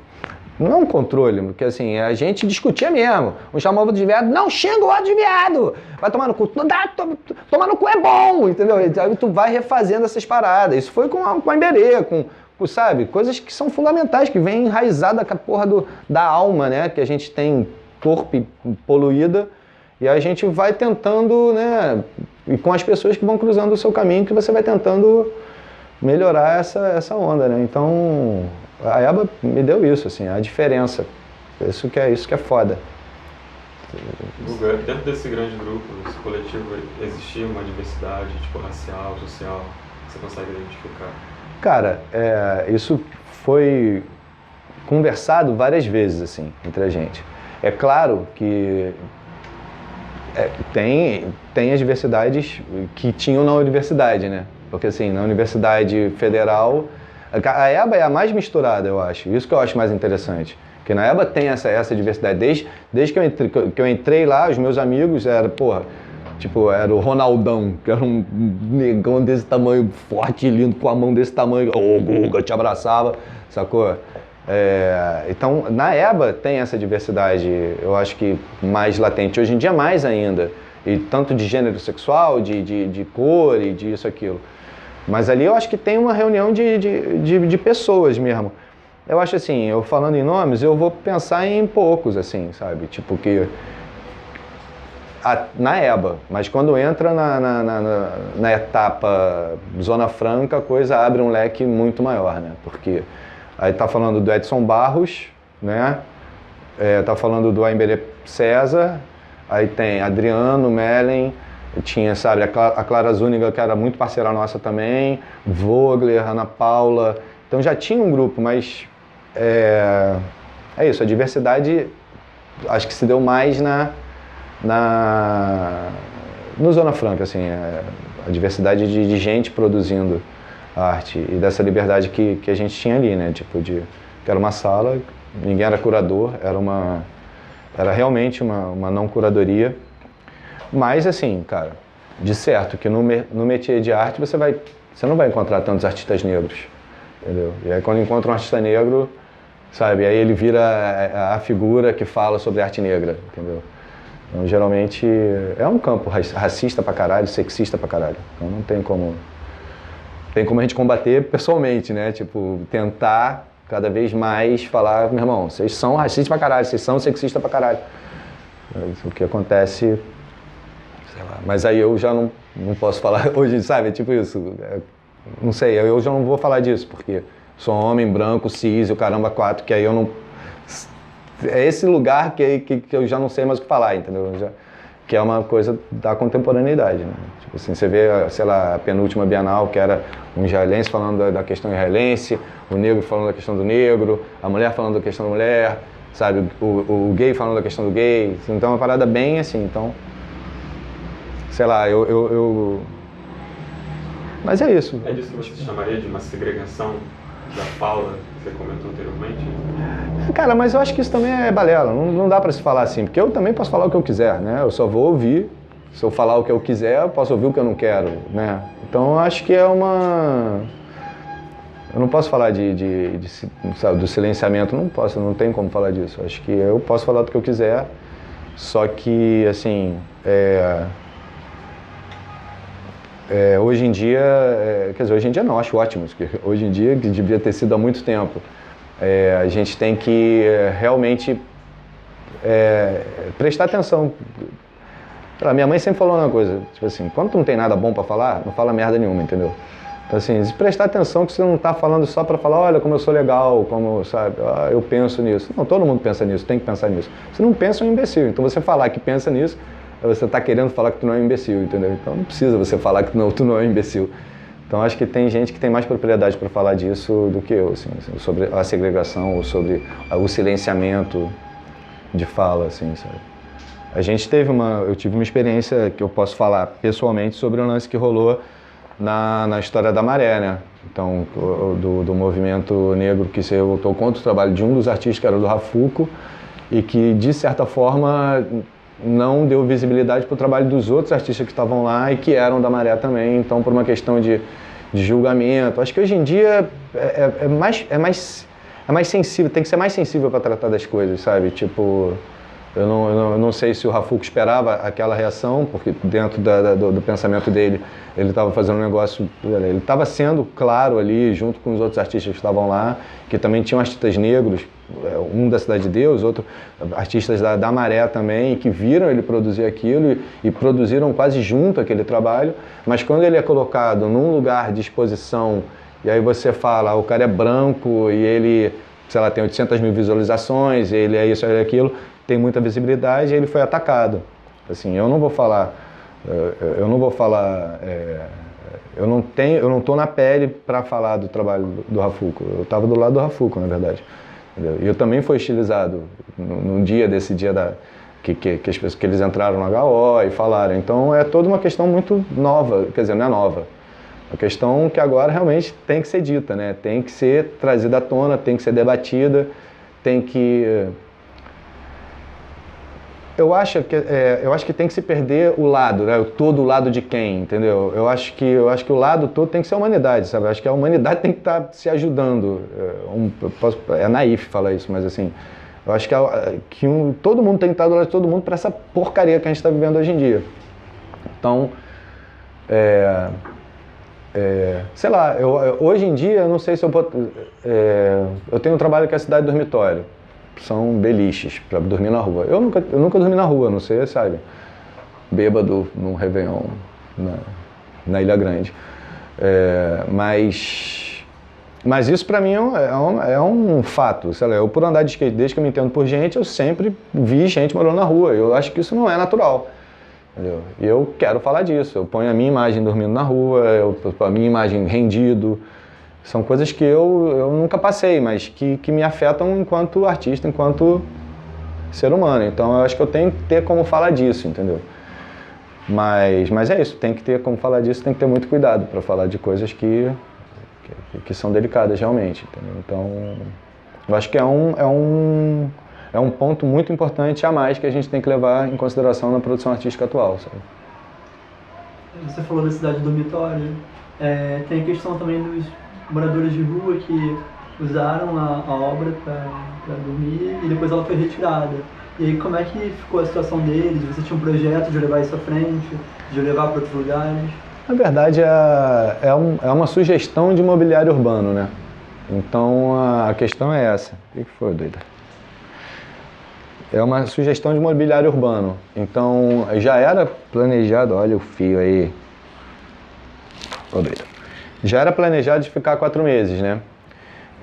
Não é um controle, porque assim, a gente discutia mesmo. Um chamava de viado, não xinga o outro de viado. Vai tomar no cu, tomar no cu é bom, entendeu? Aí tu vai refazendo essas paradas. Isso foi com a Iberê, sabe? Coisas que são fundamentais, que vem enraizada com a porra da alma, né? Que a gente tem torpe, poluída, e a gente vai tentando, né? E com as pessoas que vão cruzando o seu caminho, que você vai tentando melhorar essa onda, né? Então... A EBA me deu isso, assim, a diferença. Isso que é foda. Guga, dentro desse grande grupo, desse coletivo, existia uma diversidade, tipo, racial, social, que você consegue identificar? Cara, isso foi conversado várias vezes, assim, entre a gente. É claro que tem as diversidades que tinham na universidade, né? Porque, assim, na Universidade Federal... A EBA é a mais misturada, eu acho. Isso que eu acho mais interessante. Porque na EBA tem essa diversidade. Desde que eu entrei lá, os meus amigos eram, porra, tipo, era o Ronaldão, que era um negão desse tamanho, forte e lindo, com a mão desse tamanho. Ô, Guga, te abraçava, sacou? Então, na EBA tem essa diversidade, eu acho que mais latente. Hoje em dia, mais ainda. E tanto de gênero sexual, de cor e disso, aquilo. Mas ali eu acho que tem uma reunião de pessoas mesmo. Eu acho assim, eu falando em nomes, eu vou pensar em poucos, assim, sabe? Tipo que... na EBA, mas quando entra na etapa Zona Franca, a coisa abre um leque muito maior, né? Porque aí tá falando do Edson Barros, né? Tá falando do Aimberê César, aí tem Adriano, Mellen... Tinha, sabe, a Clara Zúñiga, que era muito parceira nossa também, Vogler, Ana Paula. Então já tinha um grupo, mas é isso, a diversidade acho que se deu mais no Zona Franca, assim, a diversidade de gente produzindo arte e dessa liberdade que a gente tinha ali, né? Tipo, que era uma sala, ninguém era curador, era realmente uma não curadoria. Mas assim, cara, de certo que no métier de arte você não vai encontrar tantos artistas negros, entendeu? E aí quando encontra um artista negro, sabe? Aí ele vira a figura que fala sobre arte negra, entendeu? Então, geralmente, é um campo racista pra caralho, sexista pra caralho. Então não tem como... Tem como a gente combater pessoalmente, né? Tipo, tentar cada vez mais falar, meu irmão, vocês são racistas pra caralho, vocês são sexistas pra caralho. O que acontece, sei lá, mas aí eu já não posso falar hoje, sabe? Tipo isso, não sei, eu já não vou falar disso, porque sou homem, branco, cis, o caramba, quatro, que aí eu não... É esse lugar que eu já não sei mais o que falar, entendeu? Que é uma coisa da contemporaneidade, né? Tipo assim, você vê, sei lá, a penúltima Bienal, que era um israelense falando da questão israelense, o negro falando da questão do negro, a mulher falando da questão da mulher, sabe? O gay falando da questão do gay. Então é uma parada bem assim, então... Sei lá, Mas é isso. É disso que você chamaria de uma segregação da fala que você comentou anteriormente? Cara, mas eu acho que isso também é balela, não dá pra se falar assim, porque eu também posso falar o que eu quiser, né? Eu só vou ouvir, se eu falar o que eu quiser, eu posso ouvir o que eu não quero, né? Então eu acho que é uma... Eu não posso falar sabe, do silenciamento, não tem como falar disso. Eu acho que eu posso falar do que eu quiser, só que, assim, hoje em dia, quer dizer, hoje em dia não, acho ótimo, porque hoje em dia, que devia ter sido há muito tempo, a gente tem que realmente prestar atenção. Minha mãe sempre falou uma coisa, tipo assim, quando tu não tem nada bom pra falar, não fala merda nenhuma, entendeu? Então assim, prestar atenção que você não tá falando só pra falar, olha como eu sou legal, como, sabe, eu penso nisso. Não, todo mundo pensa nisso, tem que pensar nisso. Você não pensa, é um imbecil. Então você falar que pensa nisso, você tá querendo falar que tu não é um imbecil, entendeu? Então não precisa você falar que tu não é um imbecil. Então acho que tem gente que tem mais propriedade para falar disso do que eu, assim, sobre a segregação ou sobre o silenciamento de fala, assim, sabe? Eu tive uma experiência que eu posso falar pessoalmente sobre o lance que rolou na história da Maré, né? Então, do movimento negro que se revoltou contra o trabalho de um dos artistas, que era o do Rafuco, e que, de certa forma, não deu visibilidade para o trabalho dos outros artistas que estavam lá e que eram da Maré também. Então, por uma questão de julgamento. Acho que hoje em dia é mais sensível, tem que ser mais sensível para tratar das coisas, sabe? Tipo, eu não sei se o Rafuco esperava aquela reação, porque dentro do pensamento dele, ele estava fazendo um negócio, ele estava sendo claro ali, junto com os outros artistas que estavam lá, que também tinham artistas negros, um da Cidade de Deus, outro artistas da Maré também, que viram ele produzir aquilo e produziram quase junto aquele trabalho, mas quando ele é colocado num lugar de exposição, e aí você fala, o cara é branco e ele, sei lá, tem 800 mil visualizações, ele é isso, ele é aquilo, tem muita visibilidade e ele foi atacado. Assim, eu não estou na pele para falar do trabalho do Rafuco, eu estava do lado do Rafuco, na verdade. Entendeu? E eu também fui estilizado no dia que eles entraram no HO e falaram. Então é toda uma questão muito nova, quer dizer, não é nova. Uma questão que agora realmente tem que ser dita, né? Tem que ser trazida à tona, tem que ser debatida, tem que... Eu acho que tem que se perder o lado, né? Todo o lado de quem, entendeu? Eu acho que o lado todo tem que ser a humanidade, sabe? Eu acho que a humanidade tem que estar se ajudando. É naif falar isso, mas assim, eu acho que todo mundo tem que estar do lado de todo mundo para essa porcaria que a gente está vivendo hoje em dia. Então, sei lá, hoje em dia, eu não sei se eu tenho um trabalho que é a cidade dormitório. São beliches para dormir na rua. Eu nunca dormi na rua, não sei, sabe? Bêbado num Réveillon na Ilha Grande. Mas isso para mim é um fato. Sei lá, eu por andar de skate, desde que eu me entendo por gente, eu sempre vi gente morando na rua. Eu acho que isso não é natural. Entendeu? E eu quero falar disso. Eu ponho a minha imagem dormindo na rua, a minha imagem rendido. São coisas que eu nunca passei, mas que me afetam enquanto artista, enquanto ser humano. Então eu acho que eu tenho que ter como falar disso, entendeu? Mas é isso, tem que ter como falar disso, tem que ter muito cuidado para falar de coisas que são delicadas realmente, entendeu? Então eu acho que é um ponto muito importante a mais que a gente tem que levar em consideração na produção artística atual, sabe? Você falou da cidade dormitório, tem a questão também dos moradores de rua que usaram a obra para dormir e depois ela foi retirada. E aí como é que ficou a situação deles? Você tinha um projeto de levar isso à frente, de levar para outros lugares? Na verdade, é uma sugestão de mobiliário urbano, né? Então, a questão é essa. O que foi, doida? É uma sugestão de mobiliário urbano. Então, já era planejado... Olha o fio aí. Ô, doida. Já era planejado de ficar 4 meses, né?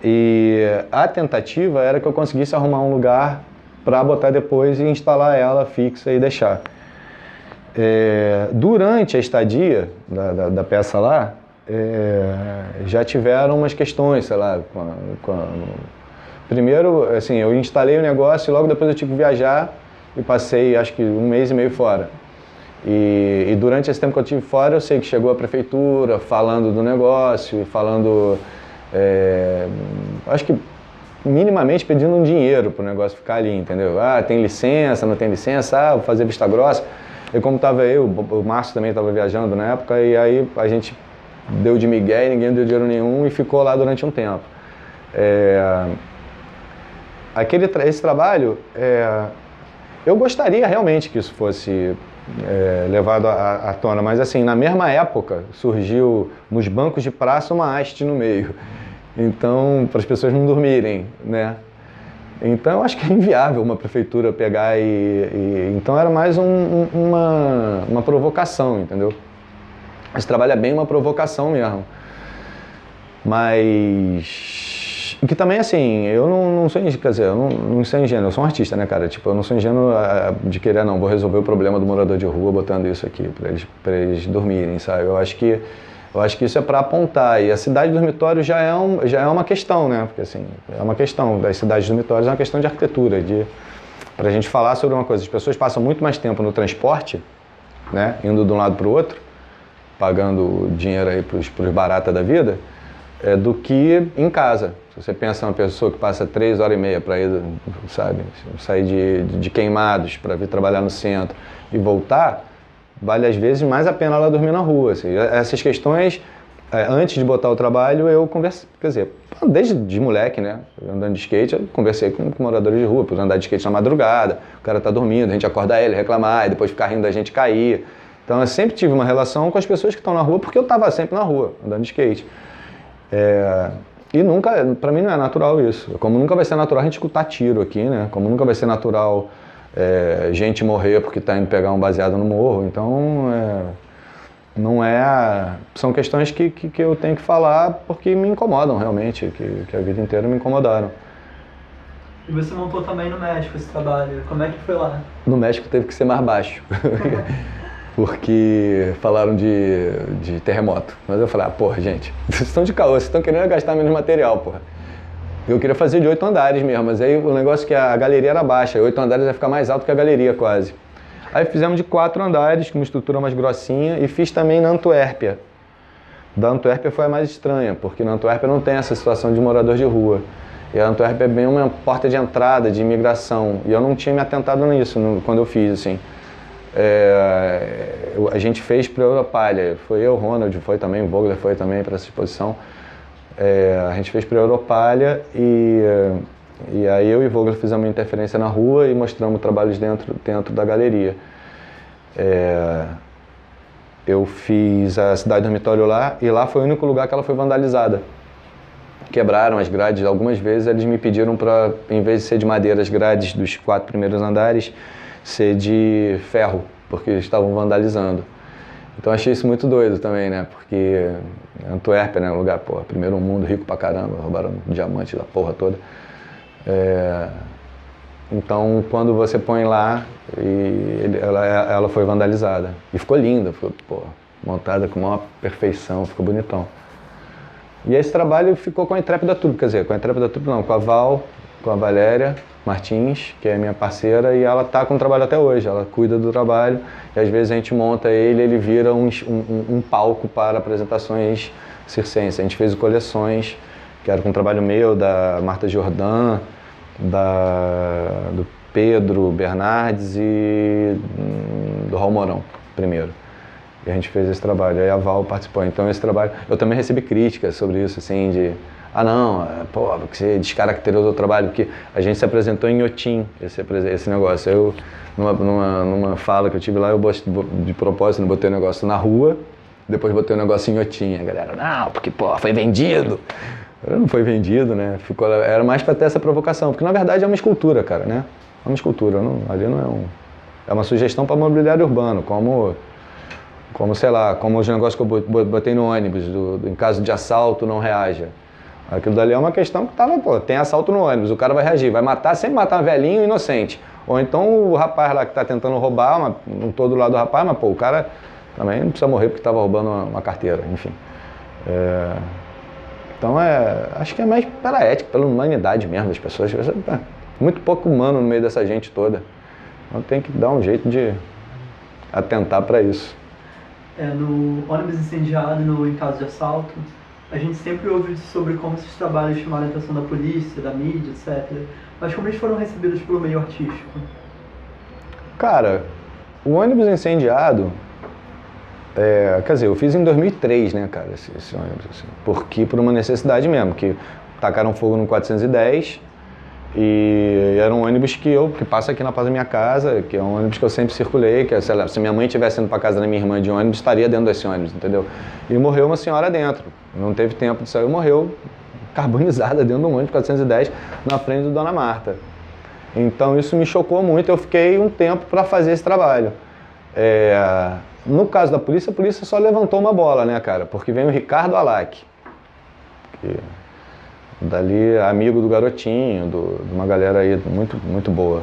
E a tentativa era que eu conseguisse arrumar um lugar para botar depois e instalar ela fixa e deixar. Durante a estadia da peça lá, já tiveram umas questões, sei lá, primeiro, assim, eu instalei o negócio e logo depois eu tive que viajar e passei, acho que 1 mês e meio fora. E durante esse tempo que eu estive fora, eu sei que chegou a prefeitura falando do negócio, falando, acho que minimamente pedindo um dinheiro para o negócio ficar ali, entendeu? Ah, tem licença, não tem licença, vou fazer vista grossa. E como estava eu, o Márcio também estava viajando na época, e aí a gente deu de migué e ninguém deu dinheiro nenhum e ficou lá durante um tempo. Esse trabalho, eu gostaria realmente que isso fosse levado à tona, mas assim, na mesma época surgiu nos bancos de praça uma haste no meio. Então, para as pessoas não dormirem, né? Então, eu acho que é inviável uma prefeitura pegar então, era mais uma provocação, entendeu? Esse trabalho é bem uma provocação mesmo. Mas... que também, assim, eu não sou ingênuo, quer dizer, eu não sou ingênuo, eu sou um artista, né, cara? Tipo, eu não sou ingênuo de querer, não, vou resolver o problema do morador de rua botando isso aqui, para eles dormirem, sabe? Eu acho que isso é para apontar, e a cidade dormitório já é uma questão, né? Porque assim, é uma questão, das cidades dormitórios é uma questão de arquitetura, para a gente falar sobre uma coisa, as pessoas passam muito mais tempo no transporte, né? Indo de um lado para o outro, pagando dinheiro aí para os barata da vida, do que em casa. Se você pensa uma pessoa que passa 3 horas e meia para ir, sabe, sair de Queimados para vir trabalhar no centro e voltar, vale às vezes mais a pena ela dormir na rua. Assim. Essas questões, antes de botar o trabalho, eu conversei, quer dizer, desde de moleque, né, andando de skate, eu conversei com moradores de rua, por andar de skate na madrugada, o cara tá dormindo, a gente acorda ele, reclamar, e depois ficar rindo da gente cair. Então eu sempre tive uma relação com as pessoas que estão na rua, porque eu estava sempre na rua, andando de skate. E nunca, pra mim não é natural isso. Como nunca vai ser natural a gente escutar tiro aqui, né? Como nunca vai ser natural gente morrer porque tá indo pegar um baseado no morro. Então, não é... São questões que eu tenho que falar porque me incomodam realmente, que a vida inteira me incomodaram. E você montou também no México esse trabalho. Como é que foi lá? No México teve que ser mais baixo. Porque falaram de terremoto. Mas eu falei, porra, gente, vocês estão de caô, vocês estão querendo gastar menos material, porra. Eu queria fazer de 8 andares mesmo, mas aí o negócio é que a galeria era baixa, 8 andares ia ficar mais alto que a galeria quase. Aí fizemos de 4 andares, com uma estrutura mais grossinha, e fiz também na Antuérpia. Da Antuérpia foi a mais estranha, porque na Antuérpia não tem essa situação de morador de rua. E a Antuérpia é bem uma porta de entrada, de imigração, e eu não tinha me atentado nisso quando eu fiz, assim. A gente fez para a Europalha, foi eu, Ronald, foi também, o Vogler foi também para essa exposição. A gente fez para a Europalha e aí eu e o Vogler fizemos uma interferência na rua e mostramos trabalhos dentro da galeria. Eu fiz a cidade dormitório lá e lá foi o único lugar que ela foi vandalizada. Quebraram as grades algumas vezes, eles me pediram para, em vez de ser de madeira as grades dos 4 primeiros andares, ser de ferro, porque eles estavam vandalizando. Então achei isso muito doido também, né? Porque Antuérpia, né? Um lugar, porra, primeiro mundo, rico pra caramba, roubaram diamante da porra toda. Então quando você põe lá, ela foi vandalizada. E ficou linda, ficou, porra, montada com maior perfeição, ficou bonitão. E esse trabalho ficou com a Intrépida Turbo, quer dizer, com a Intrépida Turbo não, com a Val, com a Valéria Martins, que é minha parceira, e ela tá com o trabalho até hoje, ela cuida do trabalho, e às vezes a gente monta ele vira um palco para apresentações circenses. A gente fez coleções, que era com um trabalho meu, da Marta Jordan, do Pedro Bernardes e do Raul Morão, primeiro. E a gente fez esse trabalho, aí a Val participou. Então esse trabalho, eu também recebi críticas sobre isso, assim, Ah não, pô, porque você descaracterizou o trabalho, porque a gente se apresentou em Inhotim, esse negócio. Eu, numa fala que eu tive lá, eu de propósito, botei o negócio na rua, depois botei o negócio em Inhotim. A galera, não, porque pô, foi vendido. Não foi vendido, né? Era mais pra ter essa provocação, porque na verdade é uma escultura, cara, né? É uma escultura, ali não é é uma sugestão para mobiliário urbano, como, sei lá, como os negócios que eu botei no ônibus, em caso de assalto, não reaja. Aquilo dali é uma questão que tava, pô, tem assalto no ônibus, o cara vai reagir, vai matar, sempre matar um velhinho inocente. Ou então o rapaz lá que tá tentando roubar, não tô do lado do rapaz, mas pô, o cara também não precisa morrer porque tava roubando uma carteira, enfim. Então acho que é mais pela ética, pela humanidade mesmo das pessoas. Muito pouco humano no meio dessa gente toda. Então tem que dar um jeito de atentar para isso. No ônibus incendiado, em caso de assalto, a gente sempre ouve sobre como esses trabalhos chamaram a atenção da polícia, da mídia, etc. Mas como eles foram recebidos pelo meio artístico? Cara, o ônibus incendiado, quer dizer, eu fiz em 2003, né, cara, esse ônibus, assim, porque por uma necessidade mesmo, que tacaram fogo no 410 e era um ônibus que passa aqui na porta da minha casa, que é um ônibus que eu sempre circulei, que sei lá, se minha mãe estivesse indo para casa da minha irmã de ônibus, estaria dentro desse ônibus, entendeu? E morreu uma senhora dentro, não teve tempo de sair, morreu carbonizada dentro do ônibus 410 na frente do Dona Marta. Então isso me chocou muito, eu fiquei um tempo para fazer esse trabalho. No caso da polícia, a polícia só levantou uma bola, né, cara? Porque vem o Ricardo Alac, que dali amigo do Garotinho, de uma galera aí muito, muito boa.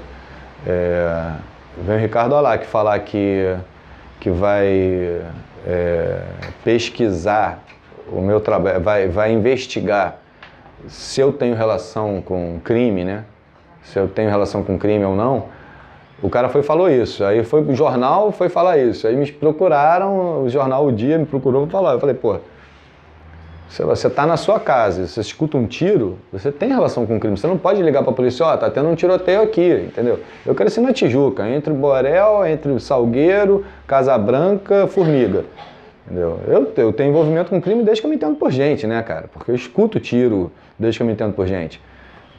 Vem o Ricardo Alac falar que vai pesquisar o meu trabalho, vai investigar se eu tenho relação com crime, né? Se eu tenho relação com crime ou não. O cara foi e falou isso, aí o jornal foi falar isso, aí me procuraram, o jornal O Dia me procurou para falar, eu falei, pô, você tá na sua casa, você escuta um tiro, você tem relação com o crime, você não pode ligar para a polícia, tá tendo um tiroteio aqui, entendeu? Eu cresci na Tijuca, entre Borel, entre Salgueiro, Casa Branca, Formiga, entendeu? Eu tenho envolvimento com crime desde que eu me entendo por gente, né, cara, porque eu escuto tiro desde que eu me entendo por gente.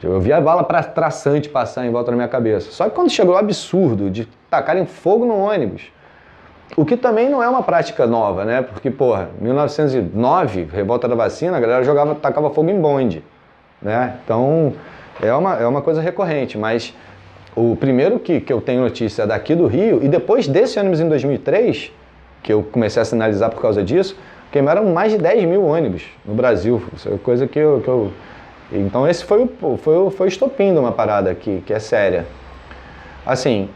Eu vi a bala traçante passar em volta da minha cabeça. Só que quando chegou o absurdo de tacarem fogo no ônibus, o que também não é uma prática nova, né? Porque, porra, 1909, revolta da vacina, a galera tacava fogo em bonde, né? Então, é uma coisa recorrente, mas o primeiro que eu tenho notícia daqui do Rio, e depois desse ônibus em 2003, que eu comecei a sinalizar por causa disso, queimaram mais de 10 mil ônibus no Brasil. Isso é coisa que eu Então esse foi o estopim de uma parada que é séria. Assim,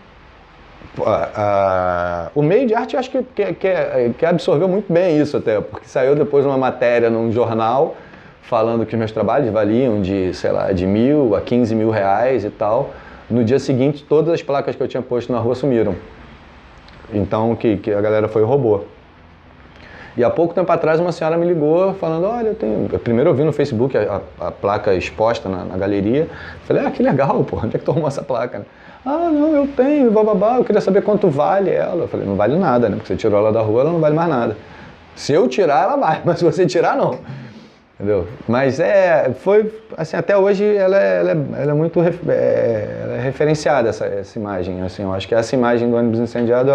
o meio de arte eu acho que absorveu muito bem isso até, porque saiu depois uma matéria num jornal falando que meus trabalhos valiam de, sei lá, de 1.000 a 15 mil reais e tal. No dia seguinte, todas as placas que eu tinha posto na rua sumiram. Então, que a galera foi e roubou. E há pouco tempo atrás uma senhora me ligou falando, olha, eu tenho... Primeiro eu vi no Facebook a placa exposta na galeria. Falei, que legal, pô, onde é que tu arrumou essa placa? Né? Ah, não, eu tenho, bababá, eu queria saber quanto vale ela. Eu falei, não vale nada, né? Porque você tirou ela da rua, ela não vale mais nada. Se eu tirar, ela vai, mas se você tirar, não. Entendeu? Mas foi, assim, até hoje ela é muito ela é referenciada, essa imagem. Assim, eu acho que essa imagem do ônibus incendiado,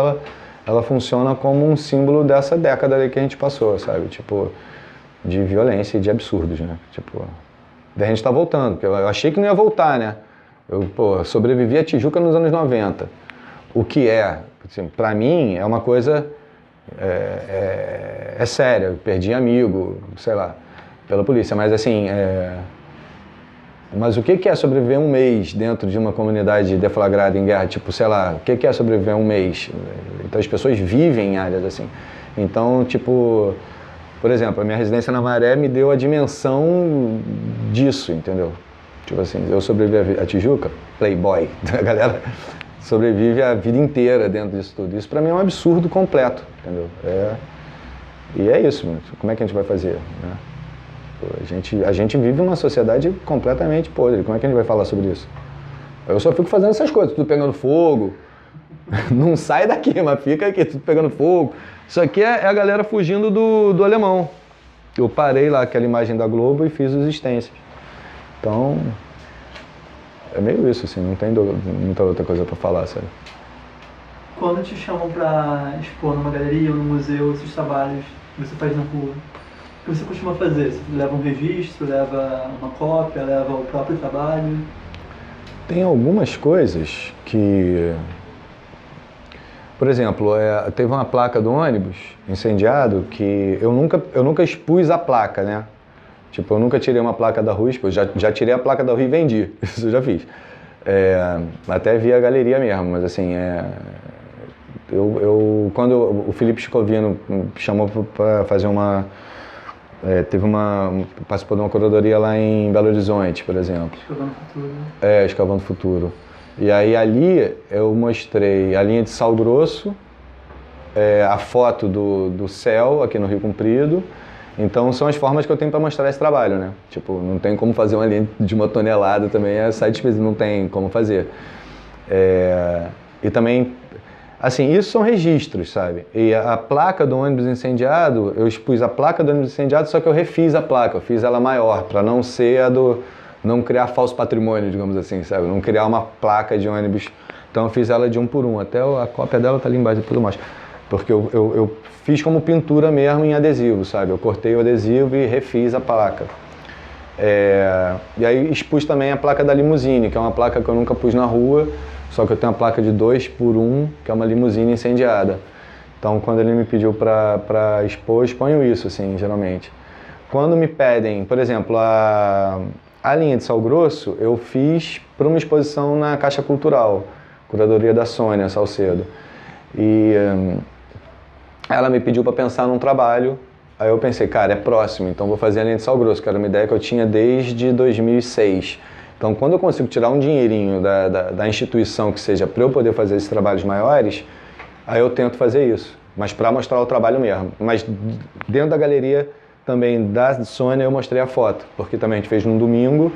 ela funciona como um símbolo dessa década aí que a gente passou, sabe? Tipo, de violência e de absurdos, né? Tipo, daí a gente tá voltando, porque eu achei que não ia voltar, né? Eu, sobrevivi a Tijuca nos anos 90. O que assim, pra mim, é uma coisa séria. Eu perdi amigo, sei lá, pela polícia, mas assim, mas o que é sobreviver um mês dentro de uma comunidade deflagrada em guerra? Tipo, sei lá, o que é sobreviver um mês? Então as pessoas vivem em áreas assim. Então, tipo, por exemplo, a minha residência na Maré me deu a dimensão disso, entendeu? Tipo assim, eu sobrevivi a Tijuca, playboy, a galera sobrevive a vida inteira dentro disso tudo. Isso pra mim é um absurdo completo, entendeu? E é isso, como é que a gente vai fazer, né? A gente vive uma sociedade completamente podre. Como é que a gente vai falar sobre isso? Eu só fico fazendo essas coisas, tudo pegando fogo. Não sai daqui, mas fica aqui, tudo pegando fogo. Isso aqui é a galera fugindo do alemão. eu parei lá aquela imagem da Globo e fiz os Existências. Então, é meio isso, assim, não tem muita outra coisa para falar, sabe? Quando te chamam para expor numa galeria ou no museu esses trabalhos que você faz na rua, o que você costuma fazer? Você leva um registro, leva uma cópia, leva o próprio trabalho? Tem algumas coisas que... Por exemplo, teve uma placa do ônibus incendiado que eu nunca expus a placa, né? Tipo, eu nunca tirei uma placa da rua, eu já tirei a placa da rua e vendi, isso eu já fiz. Até via galeria mesmo, mas assim, quando o Felipe Scovino me chamou para fazer participou de uma curadoria lá em Belo Horizonte, por exemplo. Escavando Futuro. Escavando Futuro. E aí ali eu mostrei a linha de Sal Grosso, a foto do céu aqui no Rio Comprido. Então são as formas que eu tenho para mostrar esse trabalho, né? Tipo, não tem como fazer uma linha de 1 tonelada também, site específico, não tem como fazer. E também, assim, isso são registros, sabe? E a placa do ônibus incendiado, eu expus a placa do ônibus incendiado, só que eu refiz a placa, eu fiz ela maior, para não ser não criar falso patrimônio, digamos assim, sabe? Não criar uma placa de ônibus. Então eu fiz ela de 1 por 1, até a cópia dela tá ali embaixo, depois eu mostro. Porque eu fiz como pintura mesmo em adesivo, sabe? Eu cortei o adesivo e refiz a placa. E aí expus também a placa da limusine, que é uma placa que eu nunca pus na rua, só que eu tenho uma placa de 2 por 1, que é uma limusine incendiada. Então quando ele me pediu para expor, eu exponho isso, assim, geralmente. Quando me pedem, por exemplo, a linha de Sal Grosso, eu fiz para uma exposição na Caixa Cultural, curadoria da Sônia Salcedo. E ela me pediu para pensar num trabalho, aí eu pensei, cara, é próximo, então vou fazer a linha de Sal Grosso, que era uma ideia que eu tinha desde 2006. Então, quando eu consigo tirar um dinheirinho da instituição que seja para eu poder fazer esses trabalhos maiores, aí eu tento fazer isso, mas para mostrar o trabalho mesmo. Mas dentro da galeria também da Sônia eu mostrei a foto, porque também a gente fez num domingo,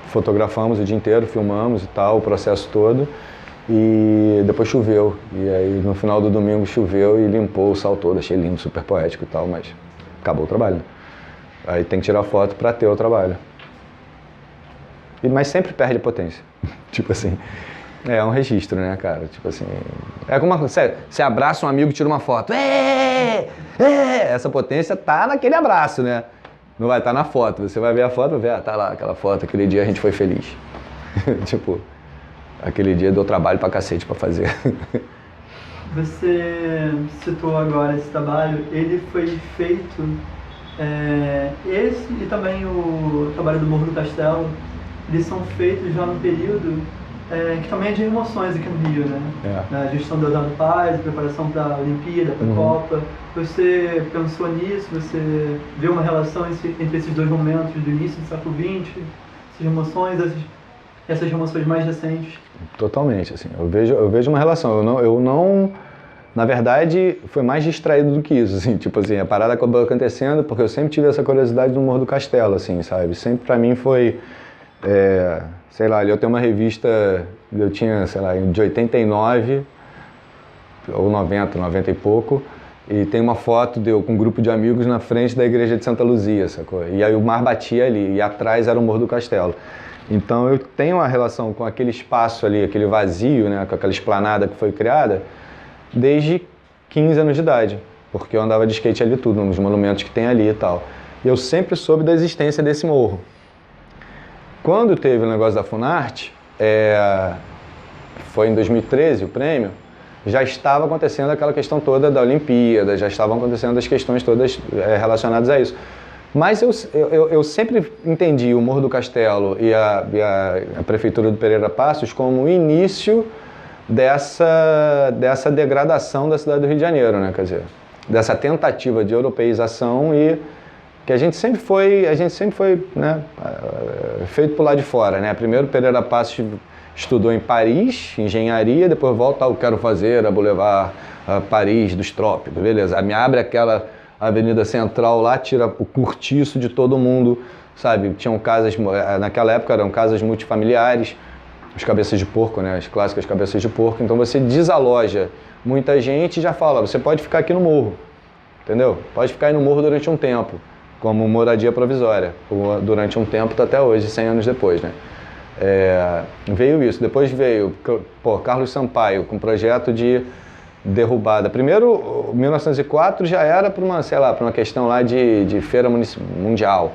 fotografamos o dia inteiro, filmamos e tal, o processo todo. E depois choveu, e aí no final do domingo choveu e limpou o sal todo, achei lindo, super poético e tal, mas acabou o trabalho. Aí tem que tirar foto para ter o trabalho. Mas sempre perde potência, tipo assim, é um registro, né, cara, tipo assim, é como você abraça um amigo e tira uma foto, essa potência tá naquele abraço, né, não vai estar na foto, você vai ver a foto, vai ver, tá lá aquela foto, aquele dia a gente foi feliz, tipo... Aquele dia deu trabalho pra cacete pra fazer. Você citou agora esse trabalho, ele foi feito, esse e também o trabalho do Morro do Castelo, eles são feitos já num período que também é de emoções aqui no Rio, né? Na gestão do Eduardo Paes, preparação para a Olimpíada, para a Copa. Você pensou nisso? Você vê uma relação entre esses dois momentos do início do século XX, essas emoções, essas emoções mais recentes? Totalmente, assim, eu vejo uma relação, eu não, na verdade, foi mais distraído do que isso, assim, tipo assim, a parada acabou acontecendo porque eu sempre tive essa curiosidade do Morro do Castelo, assim, sabe, sempre pra mim foi, sei lá, eu tenho uma revista, eu tinha, sei lá, de 89, ou 90 e pouco, e tem uma foto de eu com um grupo de amigos na frente da igreja de Santa Luzia, sacou? E aí o mar batia ali, e atrás era o Morro do Castelo. Então eu tenho uma relação com aquele espaço ali, aquele vazio, né, com aquela esplanada que foi criada, desde 15 anos de idade, porque eu andava de skate ali tudo, nos monumentos que tem ali e tal. E eu sempre soube da existência desse morro. Quando teve o negócio da Funarte, foi em 2013 o prêmio, já estava acontecendo aquela questão toda da Olimpíada, já estavam acontecendo as questões todas relacionadas a isso. Mas eu sempre entendi o Morro do Castelo e a Prefeitura do Pereira Passos como o início dessa degradação da cidade do Rio de Janeiro, né? Quer dizer, dessa tentativa de europeização e que a gente sempre foi, né, feito por lá de fora, né? Primeiro Pereira Passos estudou em Paris, engenharia, depois volta ao Quero Fazer, a Boulevard Paris dos Trópicos, beleza. Me abre aquela Avenida Central lá, tira o cortiço de todo mundo, sabe? Tinham casas, naquela época eram casas multifamiliares, as cabeças de porco, né? As clássicas cabeças de porco. Então você desaloja muita gente e já fala, você pode ficar aqui no morro, entendeu? Pode ficar aí no morro durante um tempo. como moradia provisória, durante um tempo até hoje, 100 anos depois, né? Veio isso, depois veio Carlos Sampaio com projeto de derrubada. Primeiro, 1904 já era para uma, sei lá, para uma questão lá de feira mundial.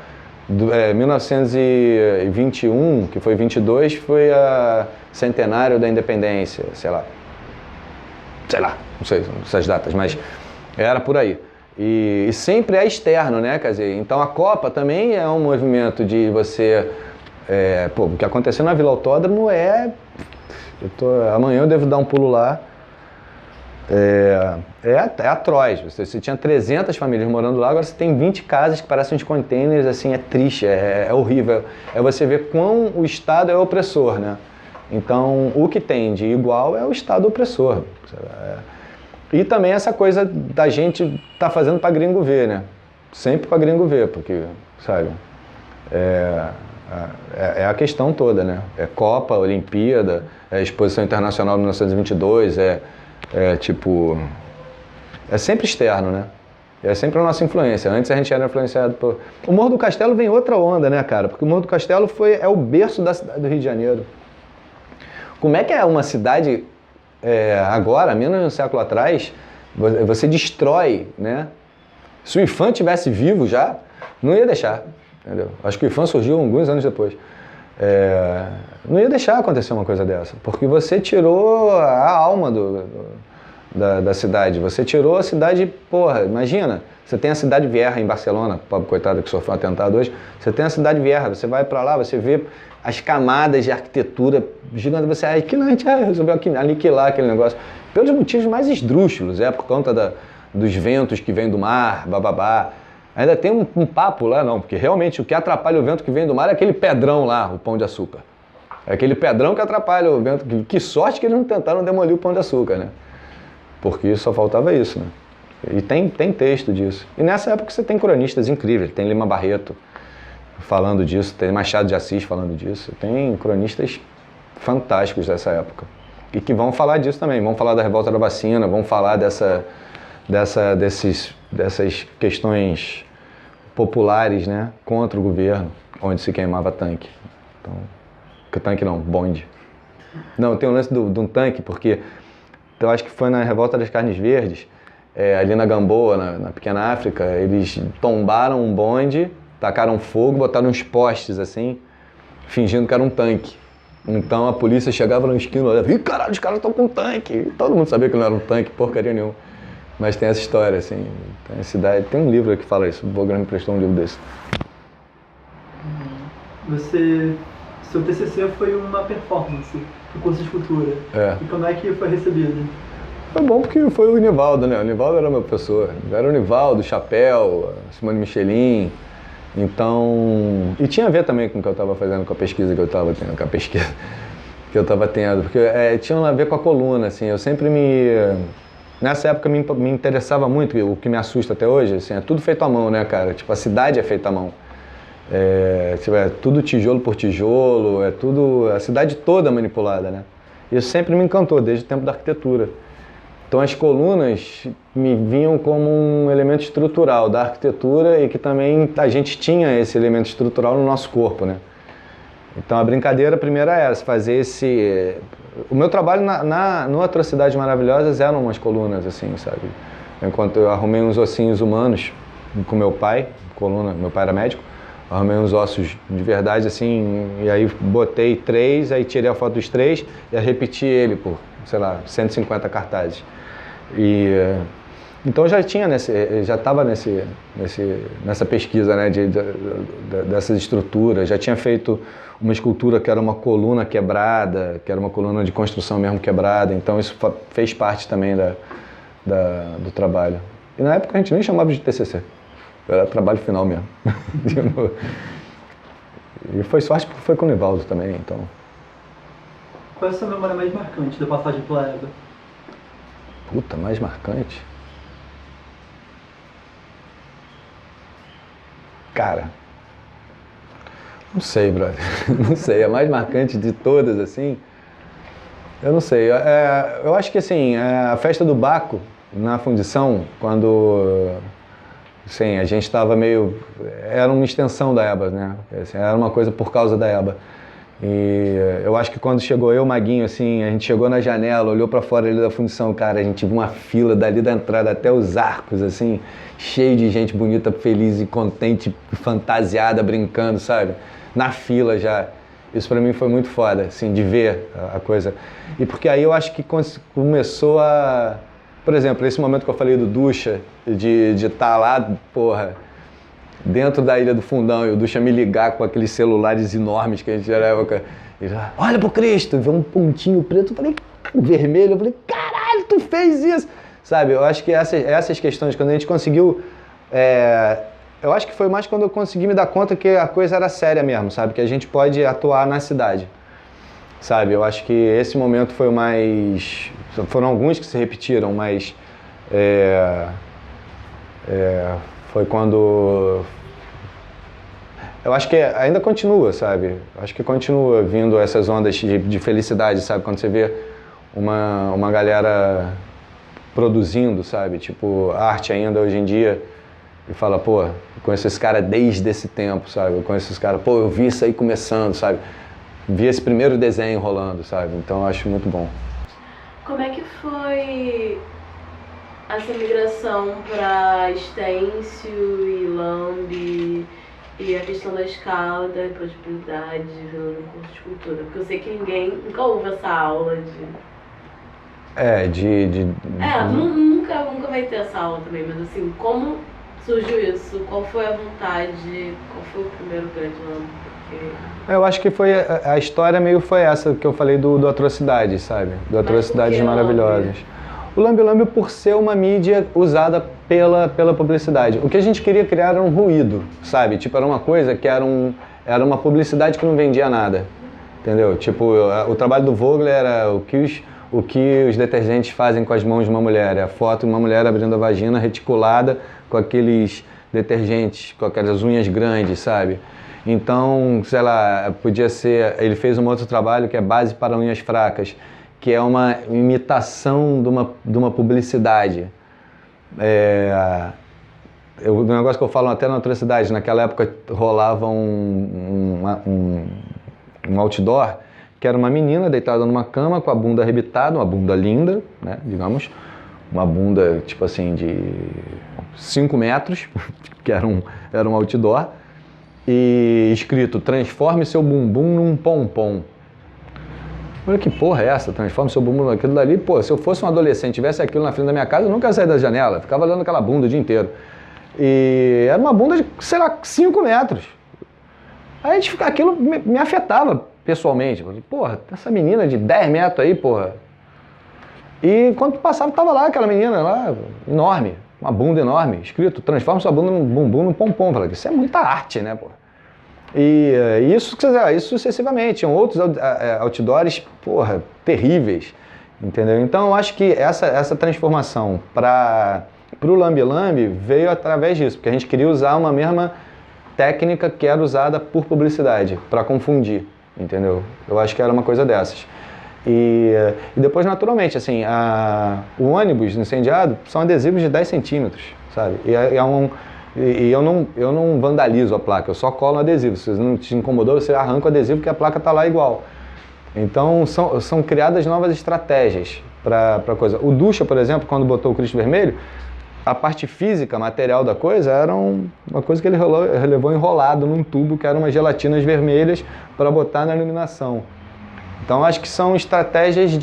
1921, que foi 22, foi a centenário da independência, sei lá, não sei essas datas, mas era por aí. E sempre é externo, né? Quer dizer, então a Copa também é um movimento de você... o que aconteceu na Vila Autódromo amanhã eu devo dar um pulo lá. É atroz. Você tinha 300 famílias morando lá, agora você tem 20 casas que parecem uns containers, assim, é triste, é horrível. Você ver quão o Estado é opressor, né? Então, o que tem de igual é o Estado opressor. E também essa coisa da gente tá fazendo para gringo ver, né? Sempre para gringo ver, porque, sabe, é a questão toda, né? É Copa, Olimpíada, Exposição Internacional de 1922, tipo... É sempre externo, né? É sempre a nossa influência. Antes a gente era influenciado por... O Morro do Castelo vem outra onda, né, cara? Porque o Morro do Castelo é o berço da cidade do Rio de Janeiro. Como é que é uma cidade... agora, menos de um século atrás, você destrói, né? Se o IPHAN tivesse vivo já, não ia deixar, entendeu? Acho que o IPHAN surgiu alguns anos depois. Não ia deixar acontecer uma coisa dessa, porque você tirou a alma da cidade, você tirou a cidade, porra, imagina, você tem a Cidade Vieja em Barcelona, pobre coitada que sofreu um atentado hoje, você tem a Cidade Vieja, você vai pra lá, você vê as camadas de arquitetura gigante, você, aquilo a gente resolveu aniquilar aquele negócio, pelos motivos mais esdrúxulos, por conta dos ventos que vêm do mar, bababá. Ainda tem um papo lá, não, porque realmente o que atrapalha o vento que vem do mar é aquele pedrão lá, o Pão de Açúcar. É aquele pedrão que atrapalha o vento. Que sorte que eles não tentaram demolir o Pão de Açúcar, né? Porque só faltava isso, né? E tem texto disso. E nessa época você tem cronistas incríveis, tem Lima Barreto falando disso, tem Machado de Assis falando disso, tem cronistas fantásticos dessa época. E que vão falar disso também, vão falar da revolta da vacina, vão falar dessas questões populares, né, contra o governo, onde se queimava tanque. Então, tanque não, bonde. Não, tem um lance de um tanque, porque eu acho que foi na revolta das carnes verdes, ali na Gamboa, na Pequena África, eles tombaram um bonde, tacaram fogo, botaram uns postes assim, fingindo que era um tanque. Então a polícia chegava na esquina e olhava, ih, caralho, os caras estão com um tanque. E todo mundo sabia que não era um tanque, porcaria nenhuma. Mas tem essa história, assim, tem a cidade, tem um livro que fala isso, o Bogrão me prestou um livro desse. Seu TCC foi uma performance do curso de escultura. E como é que foi recebido? Foi bom porque foi o Nivaldo, né? O Nivaldo era meu professor. Era o Nivaldo, Chapéu, Simone Michelin. Então... E tinha a ver também com o que eu estava fazendo, com a pesquisa que eu estava tendo, porque tinha a ver com a coluna, assim. Eu sempre Nessa época me interessava muito, o que me assusta até hoje, assim, é tudo feito à mão, né, cara? Tipo, a cidade é feita à mão. É tudo tijolo por tijolo, a cidade toda manipulada, né? Isso sempre me encantou, desde o tempo da arquitetura. Então as colunas me vinham como um elemento estrutural da arquitetura e que também a gente tinha esse elemento estrutural no nosso corpo, né? Então a brincadeira primeira era fazer esse... O meu trabalho no Atrocidades Maravilhosas eram umas colunas, assim, sabe? Enquanto eu arrumei uns ossinhos humanos com meu pai, meu pai era médico, arrumei uns ossos de verdade, assim, e aí botei 3, aí tirei a foto dos 3 e repeti ele por, sei lá, 150 cartazes. Então já estava nessa pesquisa, né, dessas estruturas, já tinha feito uma escultura que era uma coluna quebrada, que era uma coluna de construção mesmo quebrada, então isso fez parte também do trabalho. E na época a gente nem chamava de TCC, era trabalho final mesmo. E foi sorte porque foi com o Nivaldo também, então... Qual é a sua memória mais marcante da passagem pela EBA? Puta, mais marcante? Cara, não sei, brother. Não sei, a mais marcante de todas, assim, eu não sei. Eu acho que, assim, a festa do Baco, na fundição, quando Sim, a gente estava meio... Era uma extensão da EBA, né? Assim, era uma coisa por causa da EBA. E eu acho que quando chegou eu, Maguinho, assim, a gente chegou na janela, olhou para fora ali da fundição, cara, a gente viu uma fila dali da entrada até os arcos, assim, cheio de gente bonita, feliz e contente, fantasiada, brincando, sabe? Na fila já. Isso para mim foi muito foda, assim, de ver a coisa. E porque aí eu acho que começou a... Por exemplo, esse momento que eu falei do Ducha, de estar lá, porra, dentro da Ilha do Fundão, e o Ducha me ligar com aqueles celulares enormes que a gente era época, e já, olha pro Cristo, vê um pontinho preto, eu falei, vermelho, eu falei, caralho, tu fez isso, sabe? Eu acho que essas questões, quando a gente conseguiu, eu acho que foi mais quando eu consegui me dar conta que a coisa era séria mesmo, sabe? Que a gente pode atuar na cidade, sabe? Eu acho que esse momento foi o mais... Foram alguns que se repetiram, mas foi quando... Eu acho que ainda continua, sabe? Acho que continua vindo essas ondas de felicidade, sabe? Quando você vê uma galera produzindo, sabe? Tipo, arte ainda hoje em dia, e fala, pô, eu conheço esse cara desde esse tempo, sabe? Eu conheço esse cara, pô, eu vi isso aí começando, sabe? Vi esse primeiro desenho rolando, sabe? Então eu acho muito bom. Como é que foi essa migração para stencil e lambe e a questão da escala, da reprodutibilidade, vindo no curso de escultura? Porque eu sei que ninguém nunca ouve essa aula nunca vai ter essa aula também, mas assim, como surgiu isso? Qual foi a vontade? Qual foi o primeiro grande lambe? Eu acho que foi a história meio foi essa que eu falei do Atrocidades, sabe? Do Atrocidades Maravilhosas. O Lambe Lambe por ser uma mídia usada pela publicidade. O que a gente queria criar era um ruído, sabe? Tipo, era uma coisa que era uma publicidade que não vendia nada, entendeu? Tipo, o trabalho do Vogler era o que os detergentes fazem com as mãos de uma mulher. É a foto de uma mulher abrindo a vagina reticulada com aqueles detergentes, com aquelas unhas grandes, sabe? Então, sei lá, podia ser... Ele fez um outro trabalho que é Base para Unhas Fracas, que é uma imitação de uma publicidade. O negócio que eu falo até na Atrocidade, naquela época rolava um outdoor, que era uma menina deitada numa cama com a bunda arrebitada, uma bunda linda, né, digamos, uma bunda tipo assim de 5 metros, que era um outdoor, e escrito, transforme seu bumbum num pompom. Olha que porra é essa, transforme seu bumbum naquilo dali. Pô, se eu fosse um adolescente, tivesse aquilo na frente da minha casa, eu nunca ia sair da janela, ficava olhando aquela bunda o dia inteiro. E era uma bunda de, sei lá, 5 metros. Aí aquilo me afetava pessoalmente. Eu falei, porra, essa menina de 10 metros aí, porra. E quando passava, tava lá aquela menina lá, enorme, uma bunda enorme, escrito, transforma sua bunda num bumbum num pompom. Eu falei, isso é muita arte, né, porra? E isso sucessivamente. Tinham outros outdoors, porra, terríveis, entendeu? Então, eu acho que essa transformação para o Lambe Lambe veio através disso, porque a gente queria usar uma mesma técnica que era usada por publicidade, para confundir, entendeu? Eu acho que era uma coisa dessas. E depois, naturalmente, assim, o ônibus incendiado são adesivos de 10 centímetros, sabe? E eu não vandalizo a placa, eu só colo o adesivo. Se não te incomodou, você arranca o adesivo porque a placa está lá igual. Então, são criadas novas estratégias para a coisa. O Ducha, por exemplo, quando botou o Cristo Vermelho, a parte física, material da coisa, era uma coisa que ele levou enrolado num tubo, que eram umas gelatinas vermelhas para botar na iluminação. Então, acho que são estratégias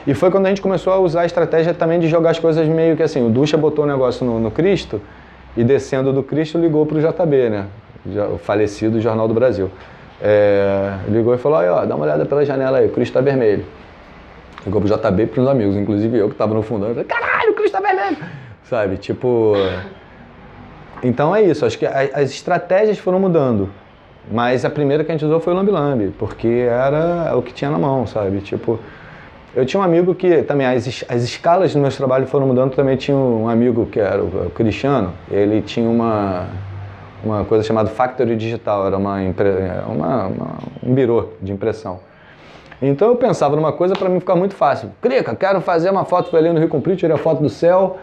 E foi quando a gente começou a usar a estratégia também de jogar as coisas meio que assim, o Ducha botou o negócio no Cristo e descendo do Cristo ligou para o JB, né? O falecido Jornal do Brasil. Ligou e falou, ó, dá uma olhada pela janela aí, o Cristo tá vermelho. Ligou pro JB e pros amigos, inclusive eu que tava no fundão, eu falei, caralho, o Cristo tá vermelho! Sabe, tipo... Então é isso, acho que as estratégias foram mudando. Mas a primeira que a gente usou foi o Lambe Lambe, porque era o que tinha na mão, sabe? Tipo, eu tinha um amigo que também, as escalas dos meus trabalhos foram mudando, também tinha um amigo que era o Cristiano, ele tinha uma coisa chamada Factory Digital, era um birô de impressão. Então eu pensava numa coisa para mim ficar muito fácil. Crica, quero fazer uma foto, foi ali no Rio Comprido, tirei a foto do céu,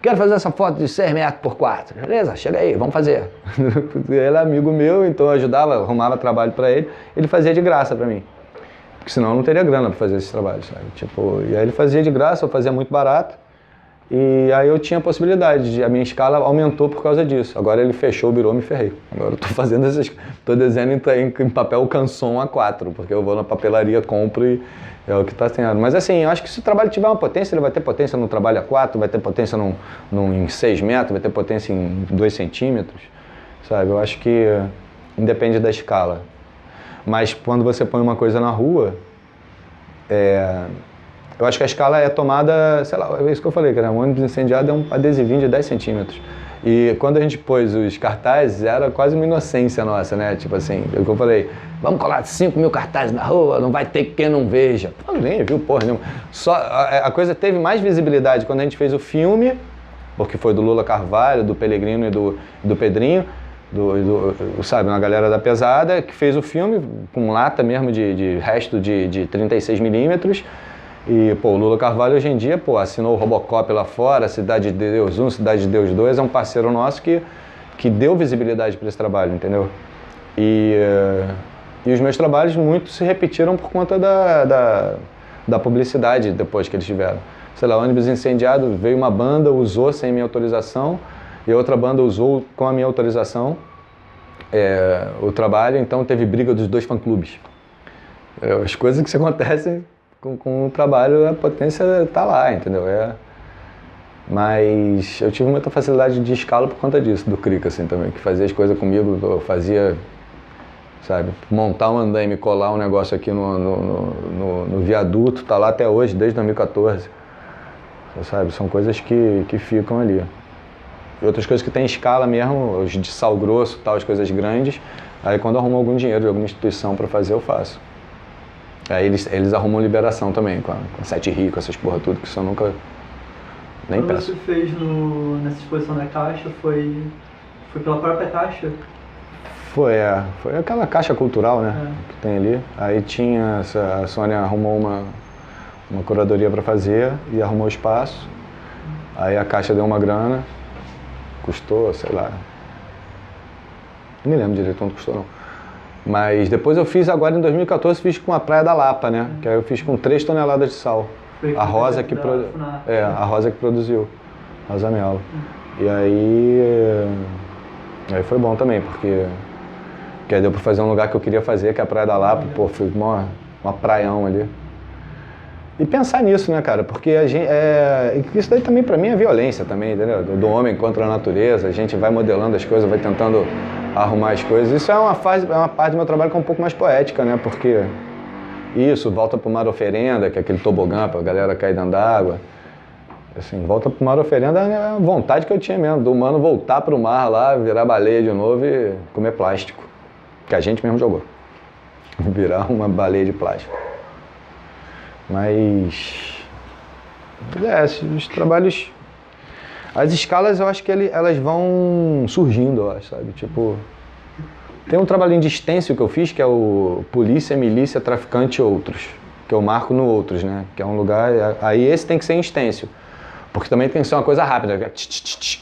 quero fazer essa foto de 6 metros por 4. Beleza, chega aí, vamos fazer. Ele é amigo meu, então eu ajudava, arrumava trabalho para ele. Ele fazia de graça para mim. Porque senão eu não teria grana para fazer esses trabalhos, sabe? Tipo, e aí ele fazia de graça, eu fazia muito barato. E aí eu tinha a possibilidade, a minha escala aumentou por causa disso. Agora ele fechou, virou, me ferrei. Agora eu tô fazendo tô desenhando em papel canson A4, porque eu vou na papelaria, compro e é o que tá tendo. Mas assim, eu acho que se o trabalho tiver uma potência, ele vai ter potência no trabalho A4, vai ter potência em 6 metros, vai ter potência em 2 centímetros, sabe? Eu acho que independe da escala. Mas quando você põe uma coisa na rua, eu acho que a escala é tomada, sei lá, é isso que eu falei, cara, um ônibus incendiado é um adesivinho de 10 centímetros. E quando a gente pôs os cartazes, era quase uma inocência nossa, né? Tipo assim, é o que eu falei, vamos colar 5 mil cartazes na rua, não vai ter quem não veja. Pô, nem viu porra nenhuma. Só, a coisa teve mais visibilidade quando a gente fez o filme, porque foi do Lula Carvalho, do Pellegrino e do Pedrinho, sabe, uma galera da pesada, que fez o filme com lata mesmo de resto de 36 milímetros. E, pô, o Lula Carvalho hoje em dia, pô, assinou o Robocop lá fora, Cidade de Deus 1, Cidade de Deus 2, é um parceiro nosso que deu visibilidade para esse trabalho, entendeu? E os meus trabalhos muito se repetiram por conta da publicidade depois que eles tiveram. Sei lá, ônibus incendiado, veio uma banda, usou sem minha autorização, e outra banda usou com a minha autorização o trabalho, então teve briga dos 2 fã-clubes. As coisas que acontecem com o trabalho, a potência tá lá, entendeu? Mas eu tive muita facilidade de escala por conta disso, do Crica, assim, também, que fazia as coisas comigo, eu fazia, sabe, montar um andaime, colar um negócio aqui no viaduto, tá lá até hoje, desde 2014, sabe? São coisas que ficam ali. E outras coisas que tem escala mesmo, os de sal grosso, tal, as coisas grandes, aí quando eu arrumo algum dinheiro de alguma instituição para fazer, eu faço. Aí eles arrumam liberação também, com a Sete Rio, com essas porra tudo, que isso eu nunca nem quando peço. você fez nessa exposição da Caixa, foi pela própria Caixa? Foi aquela caixa cultural, né, que tem ali. Aí tinha, a Sônia arrumou uma curadoria para fazer e arrumou o espaço. Aí a Caixa deu uma grana, custou, sei lá, não me lembro direito quanto custou não. Mas depois eu fiz agora em 2014, fiz com a Praia da Lapa, né? Que aí eu fiz com 3 toneladas de sal. A Rosa que a Rosa que produziu, Rosa Mello. E aí foi bom também, porque aí deu pra fazer um lugar que eu queria fazer, que é a Praia da Lapa, pô, foi uma praião ali. E pensar nisso, né, cara? Porque isso daí também pra mim é violência também, entendeu? Do homem contra a natureza, a gente vai modelando as coisas, vai tentando arrumar as coisas. Isso é uma parte do meu trabalho que é um pouco mais poética, né? Porque isso, volta pro mar oferenda, que é aquele tobogã pra galera cair dentro d'água. Assim, volta pro mar oferenda é a vontade que eu tinha mesmo, do humano voltar pro mar lá, virar baleia de novo e comer plástico. Que a gente mesmo jogou. Virar uma baleia de plástico. Mas os trabalhos, as escalas eu acho que elas vão surgindo, eu acho, sabe? Tipo, tem um trabalhinho de stencil que eu fiz, que é o Polícia, Milícia, Traficante e Outros, que eu marco no Outros, né? Que é um lugar, aí esse tem que ser em stencil, porque também tem que ser uma coisa rápida,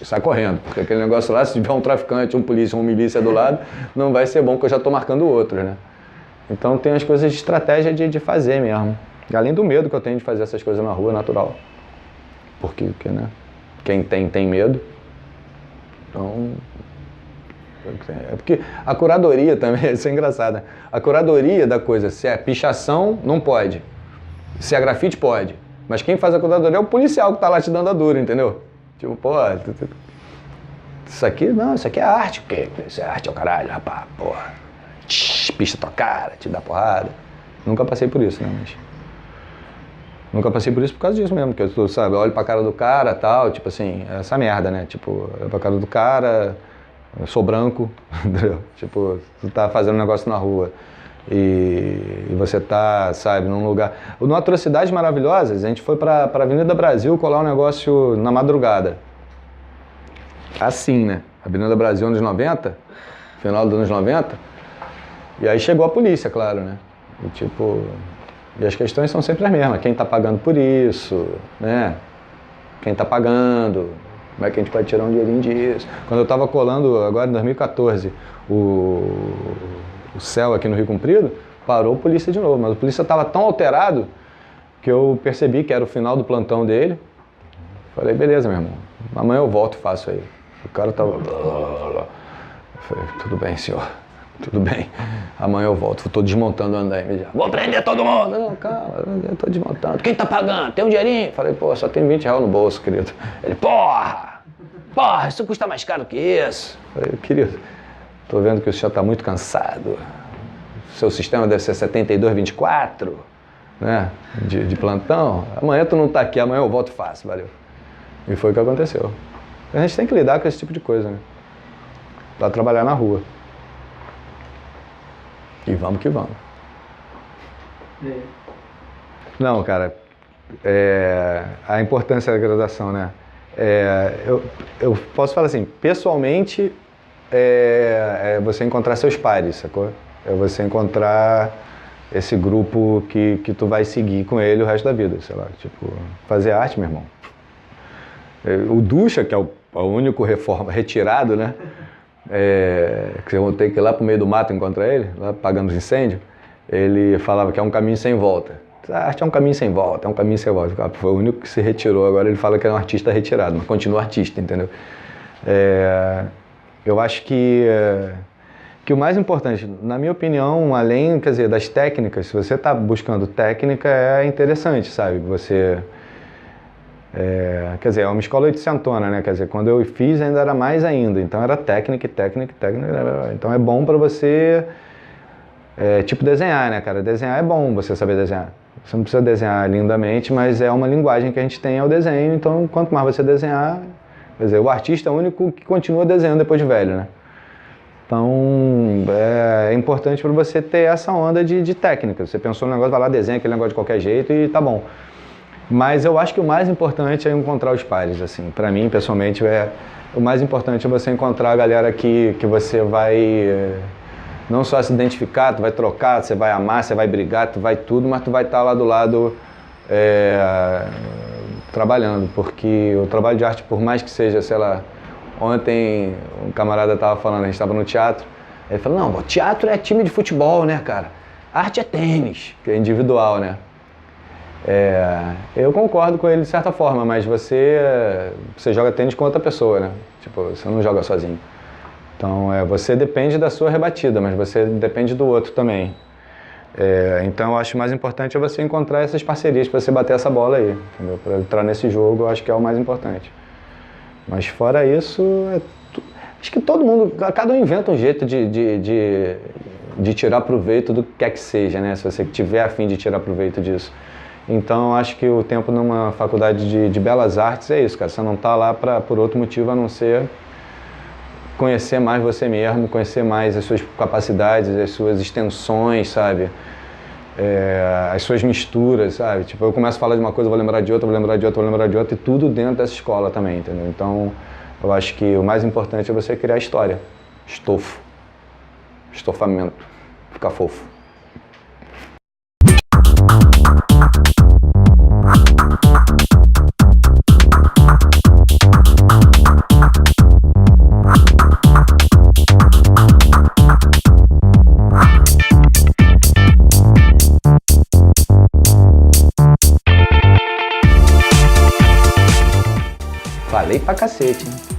sai correndo, porque aquele negócio lá, se tiver um traficante, um polícia, uma milícia do lado, não vai ser bom, porque eu já tô marcando outros, né? Então tem as coisas de estratégia de fazer mesmo. Além do medo que eu tenho de fazer essas coisas na rua, natural. Porque né? Quem tem medo. Então... É porque a curadoria também, isso é engraçado, né? A curadoria da coisa, se é pichação, não pode. Se é grafite, pode. Mas quem faz a curadoria é o policial que tá lá te dando a dura, entendeu? Tipo, pô... Isso aqui, não, isso aqui é arte. O quê? Isso é arte, é o caralho, rapaz, porra. Pista tua cara, te dá porrada. Nunca passei por isso, né? Mas... Nunca passei por isso por causa disso mesmo, porque tu sabe, eu olho pra cara do cara e tal, tipo assim, essa merda, né? Tipo, olho pra cara do cara, eu sou branco, entendeu? Tipo, tu tá fazendo um negócio na rua e você tá, sabe, num lugar... No Atrocidades Maravilhosas, a gente foi pra Avenida Brasil colar um negócio na madrugada. Assim, né? Avenida Brasil anos 90, final dos anos 90, e aí chegou a polícia, claro, né? E tipo... E as questões são sempre as mesmas, quem está pagando por isso, né? Quem está pagando, Como é que a gente pode tirar um dinheirinho disso? Quando eu estava colando, agora em 2014, o céu aqui no Rio Comprido, parou a polícia de novo. Mas a polícia estava tão alterado que eu percebi que era o final do plantão dele. Falei, beleza, meu irmão, amanhã eu volto e faço aí. O cara tava... Eu falei, tudo bem, senhor, tudo bem. Amanhã eu volto, tô desmontando o andaime já. Vou prender todo mundo! Não, calma, eu tô desmontando. Quem tá pagando? Tem um dinheirinho? Falei, pô, só tem R$20 no bolso, querido. Ele, porra, isso custa mais caro que isso. Falei, querido, tô vendo que o senhor tá muito cansado. Seu sistema deve ser 7224, né, de plantão. Amanhã tu não tá aqui, amanhã eu volto e faço, valeu. E foi o que aconteceu. A gente tem que lidar com esse tipo de coisa, né? Pra trabalhar na rua. E vamos que vamos. Não, cara, a importância da graduação, né? Eu posso falar assim, pessoalmente, é você encontrar seus pares, sacou? É você encontrar esse grupo que tu vai seguir com ele o resto da vida, sei lá, tipo, fazer arte, meu irmão. O Ducha, que é o único retirado, né? Que eu vou ter que ir lá pro meio do mato encontrar ele, lá apagando os incêndios, ele falava que é um caminho sem volta. A arte é um caminho sem volta, é um caminho sem volta. Foi o único que se retirou, agora ele fala que é um artista retirado, mas continua artista, entendeu? Eu acho que o mais importante, na minha opinião, além, quer dizer, das técnicas, se você está buscando técnica, é interessante, sabe? Você... quer dizer, é uma escola oitocentona, né? Quer dizer, quando eu fiz ainda era mais ainda, então era técnica. Então é bom para você, tipo, desenhar, né, cara? Desenhar é bom você saber desenhar. Você não precisa desenhar lindamente, mas é uma linguagem que a gente tem, é o desenho. Então, quanto mais você desenhar, quer dizer, o artista é o único que continua desenhando depois de velho, né? Então, é importante para você ter essa onda de técnica. Você pensou no negócio, vai lá, desenha aquele negócio de qualquer jeito e tá bom. Mas eu acho que o mais importante é encontrar os pares, assim. Para mim, pessoalmente, o mais importante é você encontrar a galera que você vai não só se identificar, tu vai trocar, você vai amar, você vai brigar, tu vai tudo, mas tu vai estar lá do lado trabalhando, porque o trabalho de arte, por mais que seja, sei lá, ontem um camarada estava falando, a gente estava no teatro, ele falou, não, teatro é time de futebol, né, cara? Arte é tênis, que é individual, né? Eu concordo com ele de certa forma, mas você joga tênis com outra pessoa, né? Tipo, você não joga sozinho. Então, você depende da sua rebatida, mas você depende do outro também. Então, eu acho mais importante você encontrar essas parcerias para você bater essa bola aí, entendeu? Para entrar nesse jogo, eu acho que é o mais importante. Mas fora isso, acho que todo mundo, cada um inventa um jeito de tirar proveito do que quer que seja, né? Se você tiver a fim de tirar proveito disso. Então, acho que o tempo numa faculdade de belas artes é isso, cara. Você não está lá por outro motivo a não ser conhecer mais você mesmo, conhecer mais as suas capacidades, as suas extensões, sabe? As suas misturas, sabe? Tipo, eu começo a falar de uma coisa, vou lembrar de outra, vou lembrar de outra, vou lembrar de outra, e tudo dentro dessa escola também, entendeu? Então, eu acho que o mais importante é você criar história, estofamento, ficar fofo. Falei pra cacete, hein?